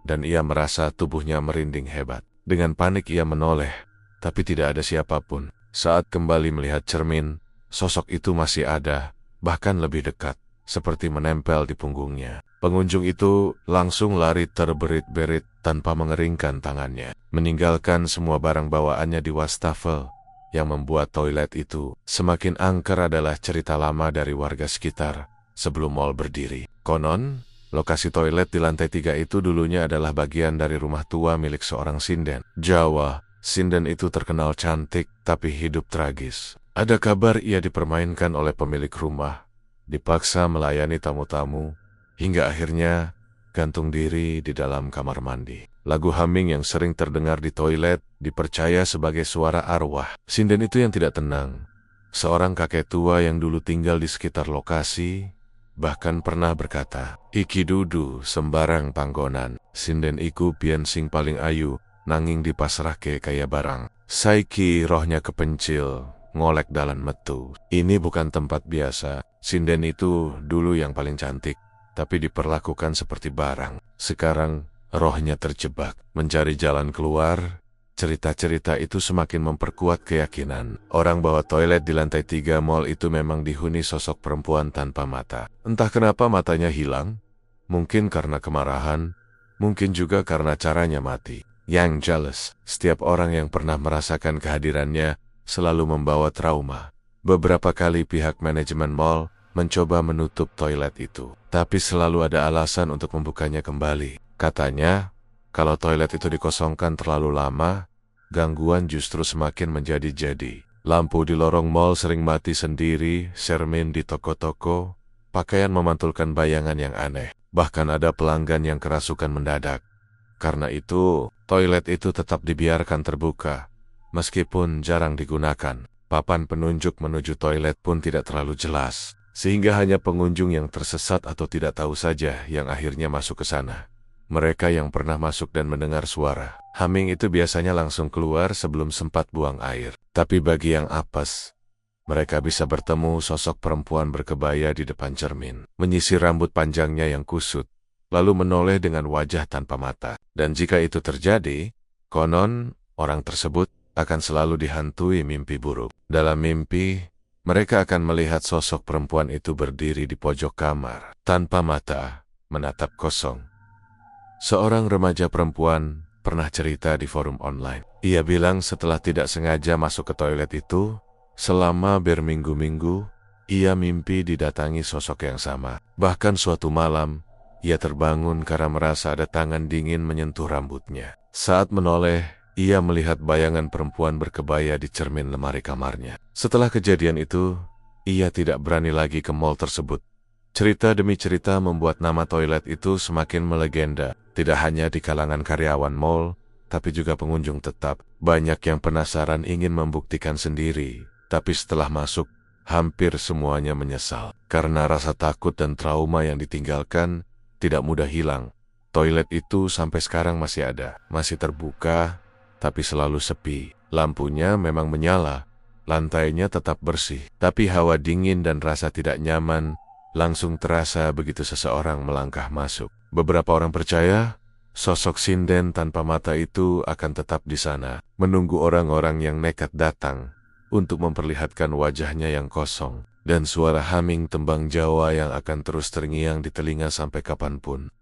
dan ia merasa tubuhnya merinding hebat. Dengan panik ia menoleh, tapi tidak ada siapapun. Saat kembali melihat cermin, sosok itu masih ada, bahkan lebih dekat, seperti menempel di punggungnya. Pengunjung itu langsung lari terberit-berit tanpa mengeringkan tangannya, meninggalkan semua barang bawaannya di wastafel. Yang membuat toilet itu semakin angker adalah cerita lama dari warga sekitar sebelum mal berdiri. Konon, lokasi toilet di lantai 3 itu dulunya adalah bagian dari rumah tua milik seorang sinden Jawa. Sinden itu terkenal cantik tapi hidup tragis. Ada kabar ia dipermainkan oleh pemilik rumah, dipaksa melayani tamu-tamu, hingga akhirnya gantung diri di dalam kamar mandi. Lagu humming yang sering terdengar di toilet dipercaya sebagai suara arwah. Sinden itu yang tidak tenang, seorang kakek tua yang dulu tinggal di sekitar lokasi, bahkan pernah berkata, "Iki dudu sembarang panggonan, sinden iku biyen sing paling ayu, nanging dipasrahke kaya barang. Saiki rohnya kepencil, ngolek dalan metu. Ini bukan tempat biasa. Sinden itu dulu yang paling cantik, tapi diperlakukan seperti barang. Sekarang rohnya terjebak." Mencari jalan keluar, cerita-cerita itu semakin memperkuat keyakinan orang bahwa toilet di lantai 3 mall itu memang dihuni sosok perempuan tanpa mata. Entah kenapa matanya hilang, mungkin karena kemarahan, mungkin juga karena caranya mati. Yang jelas, setiap orang yang pernah merasakan kehadirannya selalu membawa trauma. Beberapa kali pihak manajemen mall mencoba menutup toilet itu, tapi selalu ada alasan untuk membukanya kembali. Katanya, kalau toilet itu dikosongkan terlalu lama, gangguan justru semakin menjadi-jadi. Lampu di lorong mall sering mati sendiri, cermin di toko-toko, pakaian memantulkan bayangan yang aneh. Bahkan ada pelanggan yang kerasukan mendadak. Karena itu, toilet itu tetap dibiarkan terbuka, meskipun jarang digunakan. Papan penunjuk menuju toilet pun tidak terlalu jelas, sehingga hanya pengunjung yang tersesat atau tidak tahu saja yang akhirnya masuk ke sana. Mereka yang pernah masuk dan mendengar suara humming itu biasanya langsung keluar sebelum sempat buang air. Tapi bagi yang apes, mereka bisa bertemu sosok perempuan berkebaya di depan cermin, menyisir rambut panjangnya yang kusut, lalu menoleh dengan wajah tanpa mata. Dan jika itu terjadi, konon orang tersebut akan selalu dihantui mimpi buruk. Dalam mimpi, mereka akan melihat sosok perempuan itu berdiri di pojok kamar, tanpa mata, menatap kosong. Seorang remaja perempuan pernah cerita di forum online. Ia bilang setelah tidak sengaja masuk ke toilet itu, selama berminggu-minggu, ia mimpi didatangi sosok yang sama. Bahkan suatu malam, ia terbangun karena merasa ada tangan dingin menyentuh rambutnya. Saat menoleh, ia melihat bayangan perempuan berkebaya di cermin lemari kamarnya. Setelah kejadian itu, ia tidak berani lagi ke mall tersebut. Cerita demi cerita membuat nama toilet itu semakin melegenda, tidak hanya di kalangan karyawan mall, tapi juga pengunjung tetap. Banyak yang penasaran ingin membuktikan sendiri, tapi setelah masuk, hampir semuanya menyesal. Karena rasa takut dan trauma yang ditinggalkan tidak mudah hilang. Toilet itu sampai sekarang masih ada, masih terbuka, tapi selalu sepi. Lampunya memang menyala, lantainya tetap bersih, tapi hawa dingin dan rasa tidak nyaman langsung terasa begitu seseorang melangkah masuk. Beberapa orang percaya sosok sinden tanpa mata itu akan tetap di sana, menunggu orang-orang yang nekat datang untuk memperlihatkan wajahnya yang kosong, dan suara humming tembang Jawa yang akan terus terngiang di telinga sampai kapanpun.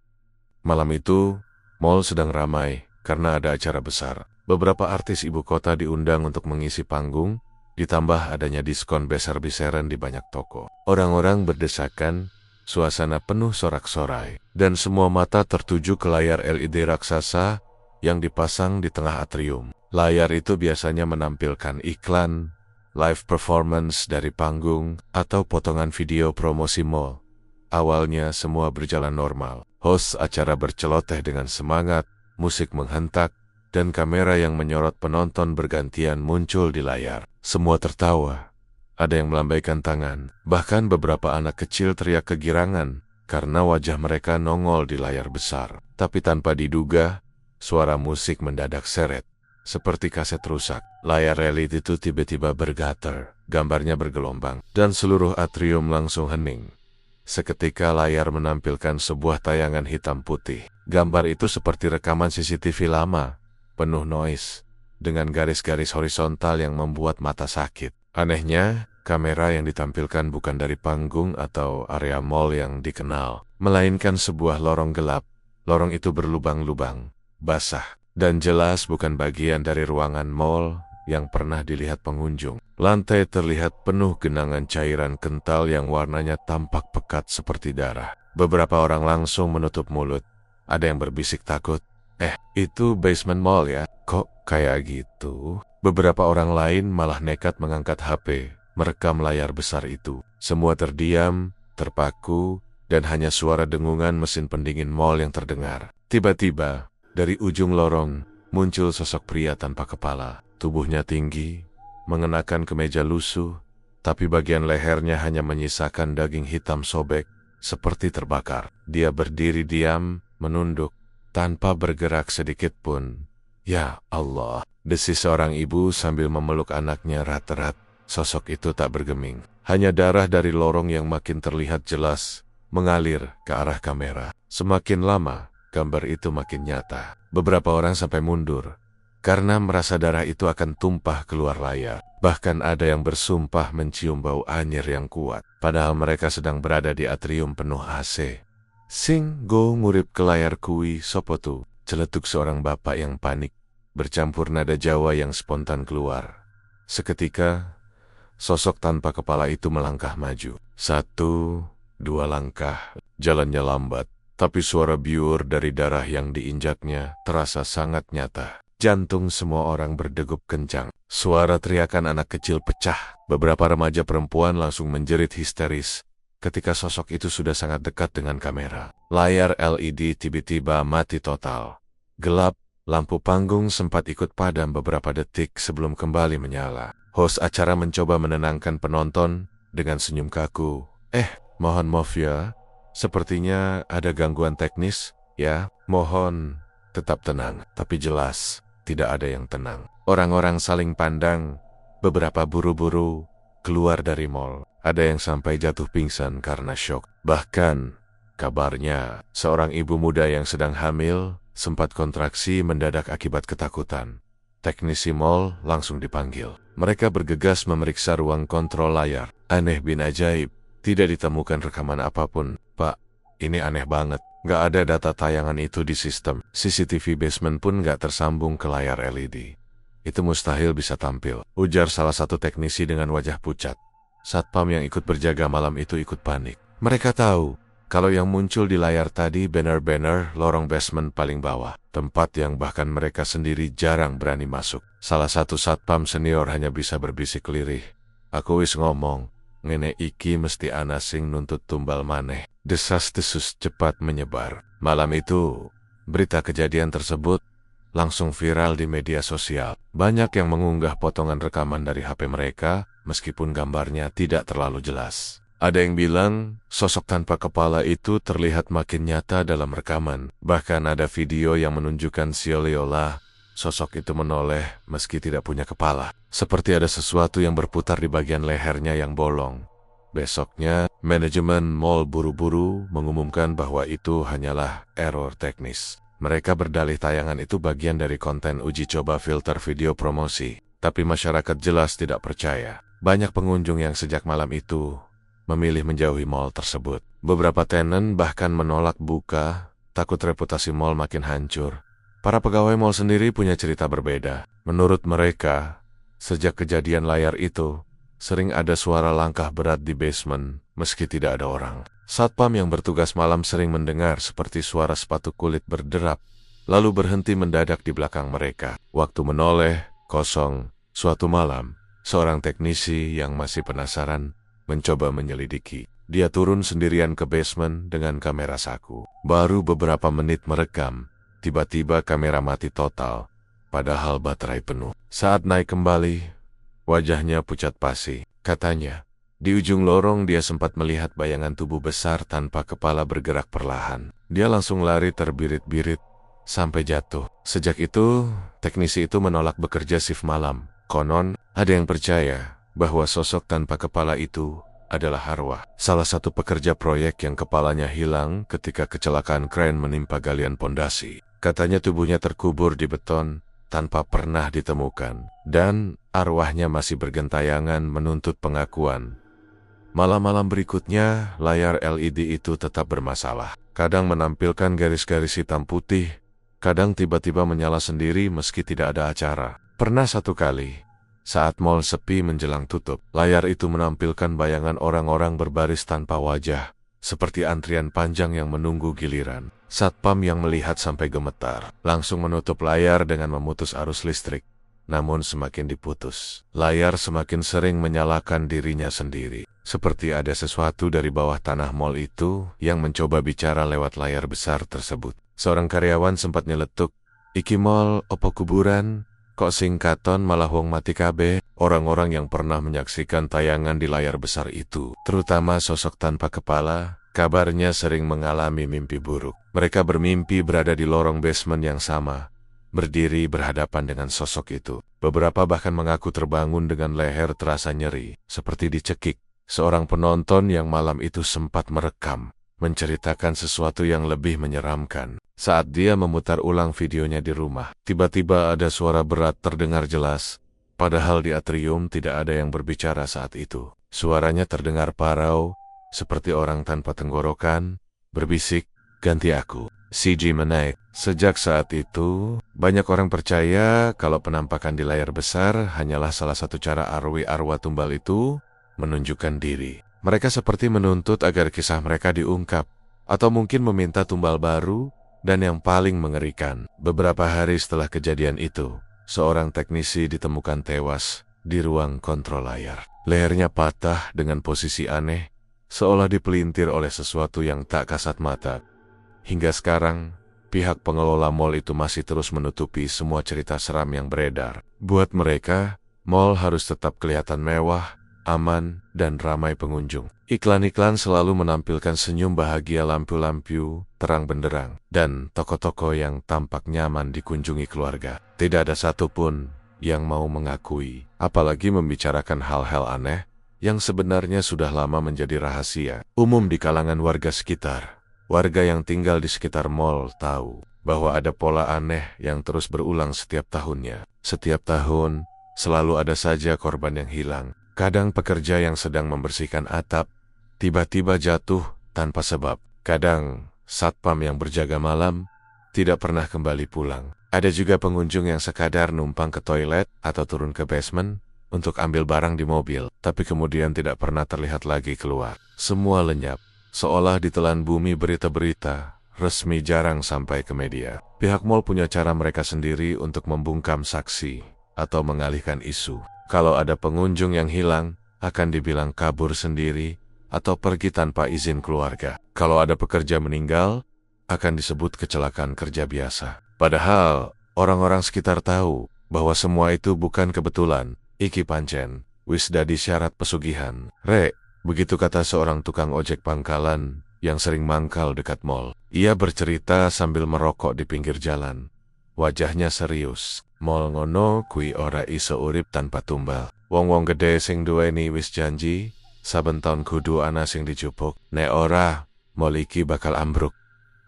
Malam itu, mall sedang ramai karena ada acara besar. Beberapa artis ibu kota diundang untuk mengisi panggung, ditambah adanya diskon besar-besaran di banyak toko. Orang-orang berdesakan, suasana penuh sorak-sorai, dan semua mata tertuju ke layar LED raksasa yang dipasang di tengah atrium. Layar itu biasanya menampilkan iklan, live performance dari panggung, atau potongan video promosi mall. Awalnya semua berjalan normal. Host acara berceloteh dengan semangat, musik menghentak, dan kamera yang menyorot penonton bergantian muncul di layar. Semua tertawa, ada yang melambaikan tangan, bahkan beberapa anak kecil teriak kegirangan karena wajah mereka nongol di layar besar. Tapi tanpa diduga, suara musik mendadak seret, seperti kaset rusak. Layar LED itu tiba-tiba bergetar, gambarnya bergelombang, dan seluruh atrium langsung hening. Seketika layar menampilkan sebuah tayangan hitam putih. Gambar itu seperti rekaman CCTV lama, penuh noise, dengan garis-garis horizontal yang membuat mata sakit. Anehnya, kamera yang ditampilkan bukan dari panggung atau area mall yang dikenal, melainkan sebuah lorong gelap. Lorong itu berlubang-lubang, basah, dan jelas bukan bagian dari ruangan mall yang pernah dilihat pengunjung. Lantai terlihat penuh genangan cairan kental yang warnanya tampak pekat seperti darah. Beberapa orang langsung menutup mulut. Ada yang berbisik takut, itu basement mall ya? Kok kayak gitu? Beberapa orang lain malah nekat mengangkat HP, merekam layar besar itu. Semua terdiam, terpaku, dan hanya suara dengungan mesin pendingin mall yang terdengar. Tiba-tiba, dari ujung lorong, muncul sosok pria tanpa kepala. Tubuhnya tinggi, mengenakan kemeja lusuh, tapi bagian lehernya hanya menyisakan daging hitam sobek, seperti terbakar. Dia berdiri diam, menunduk, tanpa bergerak sedikit pun. Ya Allah, desis seorang ibu sambil memeluk anaknya erat-erat. Sosok itu tak bergeming. Hanya darah dari lorong yang makin terlihat jelas, mengalir ke arah kamera. Semakin lama, gambar itu makin nyata. Beberapa orang sampai mundur, karena merasa darah itu akan tumpah keluar layar. Bahkan ada yang bersumpah mencium bau anyir yang kuat, padahal mereka sedang berada di atrium penuh AC. Sing go ngurip ke layar kui sopotu, celetuk seorang bapak yang panik, bercampur nada Jawa yang spontan keluar. Seketika, sosok tanpa kepala itu melangkah maju. 1, 2 langkah, jalannya lambat, tapi suara biur dari darah yang diinjaknya terasa sangat nyata. Jantung semua orang berdegup kencang. Suara teriakan anak kecil pecah. Beberapa remaja perempuan langsung menjerit histeris ketika sosok itu sudah sangat dekat dengan kamera. Layar LED tiba-tiba mati total. Gelap, lampu panggung sempat ikut padam beberapa detik sebelum kembali menyala. Host acara mencoba menenangkan penonton dengan senyum kaku. Mohon maaf ya, sepertinya ada gangguan teknis, ya. Mohon tetap tenang, tapi jelas tidak ada yang tenang. Orang-orang saling pandang, beberapa buru-buru keluar dari mall. Ada yang sampai jatuh pingsan karena syok. Bahkan, kabarnya, seorang ibu muda yang sedang hamil sempat kontraksi mendadak akibat ketakutan. Teknisi mall langsung dipanggil. Mereka bergegas memeriksa ruang kontrol layar. Aneh bin ajaib, tidak ditemukan rekaman apapun. Pak, ini aneh banget. Nggak ada data tayangan itu di sistem. CCTV basement pun nggak tersambung ke layar LED. Itu mustahil bisa tampil, ujar salah satu teknisi dengan wajah pucat. Satpam yang ikut berjaga malam itu ikut panik. Mereka tahu kalau yang muncul di layar tadi banner-banner lorong basement paling bawah, tempat yang bahkan mereka sendiri jarang berani masuk. Salah satu satpam senior hanya bisa berbisik lirih. Aku wis ngomong, ngene iki mesti ana sing nuntut tumbal maneh. Desas-desus cepat menyebar. Malam itu, berita kejadian tersebut langsung viral di media sosial. Banyak yang mengunggah potongan rekaman dari HP mereka, meskipun gambarnya tidak terlalu jelas. Ada yang bilang, sosok tanpa kepala itu terlihat makin nyata dalam rekaman. Bahkan ada video yang menunjukkan seolah-olah sosok itu menoleh meski tidak punya kepala. Seperti ada sesuatu yang berputar di bagian lehernya yang bolong. Besoknya, manajemen mall buru-buru mengumumkan bahwa itu hanyalah error teknis. Mereka berdalih tayangan itu bagian dari konten uji coba filter video promosi. Tapi masyarakat jelas tidak percaya. Banyak pengunjung yang sejak malam itu memilih menjauhi mall tersebut. Beberapa tenan bahkan menolak buka, takut reputasi mall makin hancur. Para pegawai mall sendiri punya cerita berbeda. Menurut mereka, sejak kejadian layar itu, sering ada suara langkah berat di basement meski tidak ada orang. Satpam yang bertugas malam sering mendengar seperti suara sepatu kulit berderap, lalu berhenti mendadak di belakang mereka. Waktu menoleh, kosong. Suatu malam, seorang teknisi yang masih penasaran mencoba menyelidiki. Dia turun sendirian ke basement dengan kamera saku. Baru beberapa menit merekam, tiba-tiba kamera mati total, padahal baterai penuh. Saat naik kembali, wajahnya pucat pasi. Katanya, di ujung lorong dia sempat melihat bayangan tubuh besar tanpa kepala bergerak perlahan. Dia langsung lari terbirit-birit sampai jatuh. Sejak itu, teknisi itu menolak bekerja shift malam. Konon, ada yang percaya bahwa sosok tanpa kepala itu adalah arwah salah satu pekerja proyek yang kepalanya hilang ketika kecelakaan kren menimpa galian pondasi. Katanya tubuhnya terkubur di beton tanpa pernah ditemukan, dan arwahnya masih bergentayangan menuntut pengakuan. Malam-malam berikutnya, layar LED itu tetap bermasalah. Kadang menampilkan garis-garis hitam putih, kadang tiba-tiba menyala sendiri meski tidak ada acara. Pernah satu kali, saat mall sepi menjelang tutup, layar itu menampilkan bayangan orang-orang berbaris tanpa wajah, seperti antrian panjang yang menunggu giliran. Satpam yang melihat sampai gemetar, langsung menutup layar dengan memutus arus listrik. Namun semakin diputus, layar semakin sering menyalakan dirinya sendiri. Seperti ada sesuatu dari bawah tanah mall itu yang mencoba bicara lewat layar besar tersebut. Seorang karyawan sempat nyeletuk, "Iki mall opo kuburan? Kok singkaton malah wong mati kabeh?" Orang-orang yang pernah menyaksikan tayangan di layar besar itu, terutama sosok tanpa kepala, kabarnya sering mengalami mimpi buruk. Mereka bermimpi berada di lorong basement yang sama, berdiri berhadapan dengan sosok itu. Beberapa bahkan mengaku terbangun dengan leher terasa nyeri, seperti dicekik. Seorang penonton yang malam itu sempat merekam, menceritakan sesuatu yang lebih menyeramkan. Saat dia memutar ulang videonya di rumah, tiba-tiba ada suara berat terdengar jelas, padahal di atrium tidak ada yang berbicara saat itu. Suaranya terdengar parau, seperti orang tanpa tenggorokan, berbisik, "Ganti aku." CG menaik. Sejak saat itu, banyak orang percaya kalau penampakan di layar besar hanyalah salah satu cara arwah tumbal itu menunjukkan diri. Mereka seperti menuntut agar kisah mereka diungkap, atau mungkin meminta tumbal baru. Dan yang paling mengerikan, beberapa hari setelah kejadian itu, seorang teknisi ditemukan tewas di ruang kontrol layar. Lehernya patah dengan posisi aneh, seolah dipelintir oleh sesuatu yang tak kasat mata. Hingga sekarang, pihak pengelola mall itu masih terus menutupi semua cerita seram yang beredar. Buat mereka, mall harus tetap kelihatan mewah, aman, dan ramai pengunjung. Iklan-iklan selalu menampilkan senyum bahagia, lampu-lampu terang benderang, dan toko-toko yang tampak nyaman dikunjungi keluarga. Tidak ada satupun yang mau mengakui, apalagi membicarakan hal-hal aneh yang sebenarnya sudah lama menjadi rahasia umum di kalangan warga sekitar. Warga yang tinggal di sekitar mall tahu bahwa ada pola aneh yang terus berulang setiap tahunnya. Setiap tahun, selalu ada saja korban yang hilang. Kadang pekerja yang sedang membersihkan atap tiba-tiba jatuh tanpa sebab. Kadang satpam yang berjaga malam tidak pernah kembali pulang. Ada juga pengunjung yang sekadar numpang ke toilet atau turun ke basement untuk ambil barang di mobil, tapi kemudian tidak pernah terlihat lagi keluar. Semua lenyap, seolah ditelan bumi. Berita-berita resmi jarang sampai ke media. Pihak mall punya cara mereka sendiri untuk membungkam saksi atau mengalihkan isu. Kalau ada pengunjung yang hilang, akan dibilang kabur sendiri atau pergi tanpa izin keluarga. Kalau ada pekerja meninggal, akan disebut kecelakaan kerja biasa. Padahal, Orang-orang sekitar tahu bahwa semua itu bukan kebetulan. Iki pancen wis dadi syarat pesugihan. Rek, begitu kata seorang tukang ojek pangkalan yang sering mangkal dekat mall. Ia bercerita sambil merokok di pinggir jalan. Wajahnya serius. Mall ngono kui ora iso urip tanpa tumbal. Wong-wong gede sing duweni wis janji saben taun kudu ana sing dijupuk. Nek ora, mall iki bakal ambruk,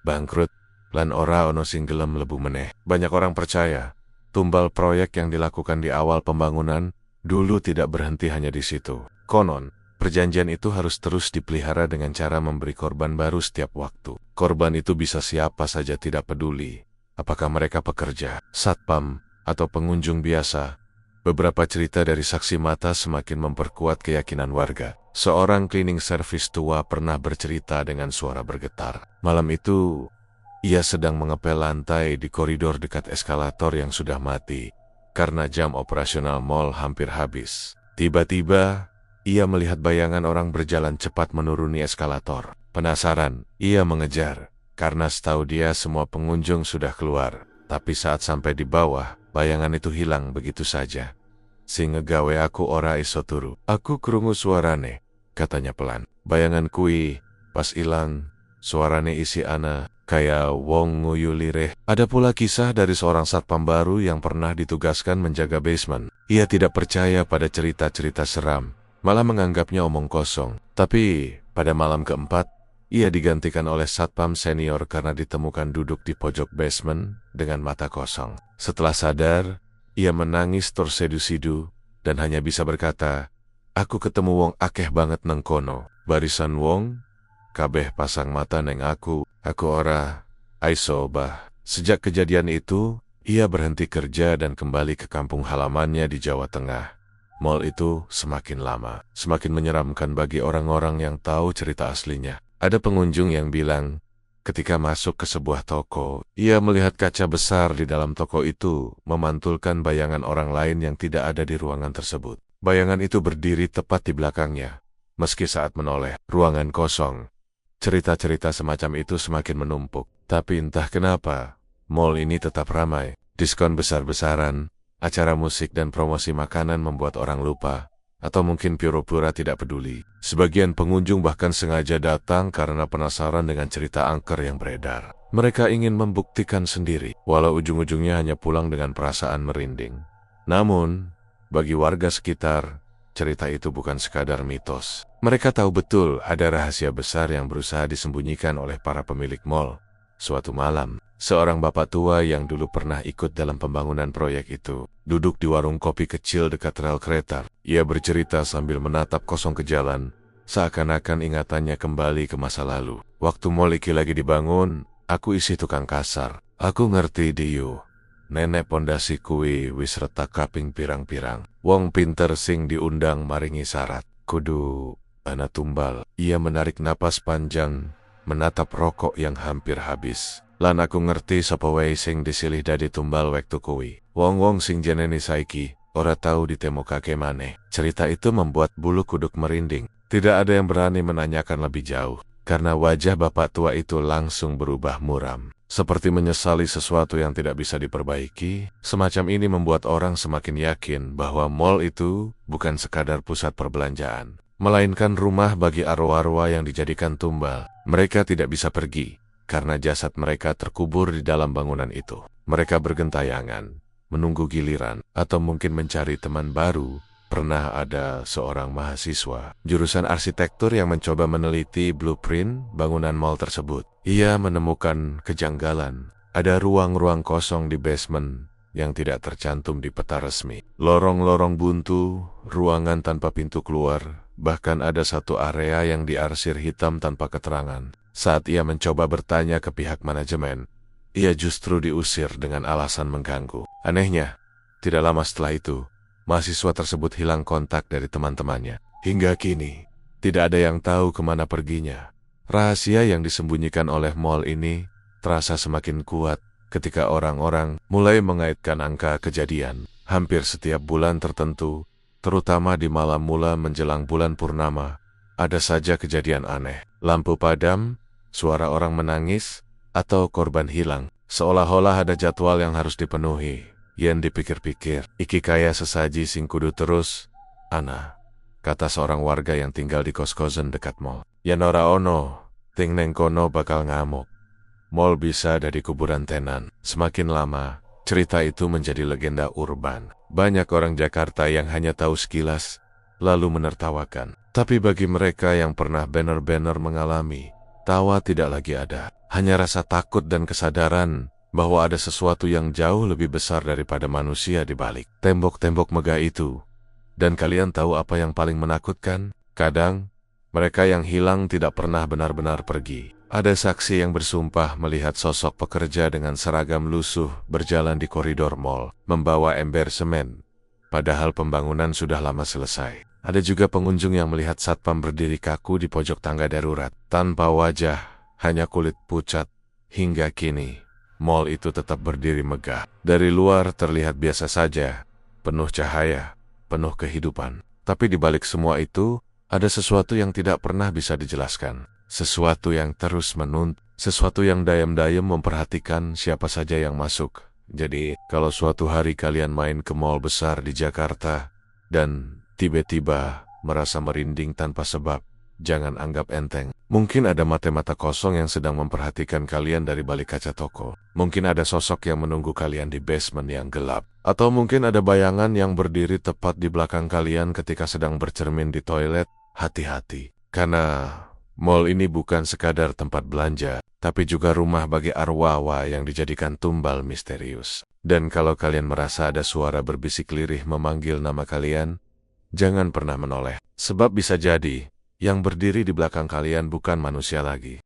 bangkrut, lan ora ono sing gelem mlebu meneh. Banyak orang percaya tumbal proyek yang dilakukan di awal pembangunan dulu tidak berhenti hanya di situ. Konon, perjanjian itu harus terus dipelihara dengan cara memberi korban baru setiap waktu. Korban itu bisa siapa saja, tidak peduli apakah mereka pekerja, satpam, atau pengunjung biasa. Beberapa cerita dari saksi mata semakin memperkuat keyakinan warga. Seorang cleaning service tua pernah bercerita dengan suara bergetar. Malam itu, ia sedang mengepel lantai di koridor dekat eskalator yang sudah mati karena jam operasional mall hampir habis. Tiba-tiba, ia melihat bayangan orang berjalan cepat menuruni eskalator. Penasaran, ia mengejar karena setahu dia semua pengunjung sudah keluar. Tapi saat sampai di bawah, bayangan itu hilang begitu saja. Sing ngegawe aku ora iso turu. Aku krungu suarane, katanya pelan. Bayangan kui pas ilang, suarane isi ana kayak wong nguyu lirih. Ada pula kisah dari seorang satpam baru yang pernah ditugaskan menjaga basement. Ia tidak percaya pada cerita-cerita seram, malah menganggapnya omong kosong. Tapi pada malam keempat, ia digantikan oleh satpam senior karena ditemukan duduk di pojok basement dengan mata kosong. Setelah sadar, ia menangis tersedu-sedu dan hanya bisa berkata, "Aku ketemu wong akeh banget nang kono. Barisan wong, kabeh pasang mata neng aku ora aiso obah." Sejak kejadian itu, ia berhenti kerja dan kembali ke kampung halamannya di Jawa Tengah. Mall itu semakin lama, semakin menyeramkan bagi orang-orang yang tahu cerita aslinya. Ada pengunjung yang bilang, ketika masuk ke sebuah toko, ia melihat kaca besar di dalam toko itu memantulkan bayangan orang lain yang tidak ada di ruangan tersebut. Bayangan itu berdiri tepat di belakangnya. Meski saat menoleh, ruangan kosong. Cerita-cerita semacam itu semakin menumpuk. Tapi entah kenapa, mall ini tetap ramai. Diskon besar-besaran, acara musik dan promosi makanan membuat orang lupa. Atau mungkin pura-pura tidak peduli. Sebagian pengunjung bahkan sengaja datang karena penasaran dengan cerita angker yang beredar. Mereka ingin membuktikan sendiri, walau ujung-ujungnya hanya pulang dengan perasaan merinding. Namun, bagi warga sekitar, cerita itu bukan sekadar mitos. Mereka tahu betul ada rahasia besar yang berusaha disembunyikan oleh para pemilik mall. Suatu malam, seorang bapak tua yang dulu pernah ikut dalam pembangunan proyek itu duduk di warung kopi kecil dekat rel kereta. Ia bercerita sambil menatap kosong ke jalan, seakan-akan ingatannya kembali ke masa lalu. Waktu mall iki lagi dibangun, aku isi tukang kasar. Aku ngerti diyu. Nenek pondasi kuwi wis retak kaping pirang-pirang. Wong pinter sing diundang maringi syarat. Kudu ana tumbal. Ia menarik napas panjang, menatap rokok yang hampir habis. Lan aku ngerti sapa wae sing disilih dadi tumbal wektu kuwi. Wong-wong sing jeneni saiki ora tahu ditemokake maneh. Cerita itu membuat bulu kuduk merinding. Tidak ada yang berani menanyakan lebih jauh, karena wajah bapak tua itu langsung berubah muram. Seperti menyesali sesuatu yang tidak bisa diperbaiki. Semacam ini membuat orang semakin yakin bahwa mall itu bukan sekadar pusat perbelanjaan, melainkan rumah bagi arwah-arwah yang dijadikan tumbal. Mereka tidak bisa pergi, karena jasad mereka terkubur di dalam bangunan itu. Mereka bergentayangan, menunggu giliran, atau mungkin mencari teman baru. Pernah ada seorang mahasiswa jurusan arsitektur yang mencoba meneliti blueprint bangunan mall tersebut. Ia menemukan kejanggalan. Ada ruang-ruang kosong di basement yang tidak tercantum di peta resmi. Lorong-lorong buntu, ruangan tanpa pintu keluar, bahkan ada satu area yang diarsir hitam tanpa keterangan. Saat ia mencoba bertanya ke pihak manajemen, ia justru diusir dengan alasan mengganggu. Anehnya, tidak lama setelah itu, mahasiswa tersebut hilang kontak dari teman-temannya. Hingga kini, tidak ada yang tahu kemana perginya. Rahasia yang disembunyikan oleh mall ini terasa semakin kuat ketika orang-orang mulai mengaitkan angka kejadian. Hampir setiap bulan tertentu, terutama di malam mula menjelang bulan purnama, ada saja kejadian aneh. Lampu padam, suara orang menangis, atau korban hilang. seolah-olah ada jadwal yang harus dipenuhi. Yen dipikir-pikir, iki kaya sesaji sing kudu terus, ana, kata seorang warga yang tinggal di kos-kosan dekat mall. Yen ora ono, ting neng kono bakal ngamuk. Mall bisa dari kuburan tenan. Semakin lama, cerita itu menjadi legenda urban. Banyak orang Jakarta yang hanya tahu sekilas, lalu menertawakan. Tapi bagi mereka yang pernah benar-benar mengalami, tawa tidak lagi ada. Hanya rasa takut dan kesadaran bahwa ada sesuatu yang jauh lebih besar daripada manusia di balik tembok-tembok megah itu. Dan kalian tahu apa yang paling menakutkan? Kadang, mereka yang hilang tidak pernah benar-benar pergi. Ada saksi yang bersumpah melihat sosok pekerja dengan seragam lusuh berjalan di koridor mall, membawa ember semen, padahal pembangunan sudah lama selesai. Ada juga pengunjung yang melihat satpam berdiri kaku di pojok tangga darurat, tanpa wajah, hanya kulit pucat. Hingga kini, mall itu tetap berdiri megah. Dari luar terlihat biasa saja, penuh cahaya, penuh kehidupan. Tapi di balik semua itu, ada sesuatu yang tidak pernah bisa dijelaskan. Sesuatu yang terus menuntut, sesuatu yang dayam-dayam memperhatikan siapa saja yang masuk. Jadi, kalau suatu hari kalian main ke mall besar di Jakarta, dan tiba-tiba merasa merinding tanpa sebab, jangan anggap enteng. Mungkin ada mata-mata kosong yang sedang memperhatikan kalian dari balik kaca toko. Mungkin ada sosok yang menunggu kalian di basement yang gelap. Atau mungkin ada bayangan yang berdiri tepat di belakang kalian ketika sedang bercermin di toilet. Hati-hati, karena mall ini bukan sekadar tempat belanja, tapi juga rumah bagi arwah yang dijadikan tumbal misterius. Dan kalau kalian merasa ada suara berbisik lirih memanggil nama kalian, jangan pernah menoleh. Sebab bisa jadi, yang berdiri di belakang kalian bukan manusia lagi,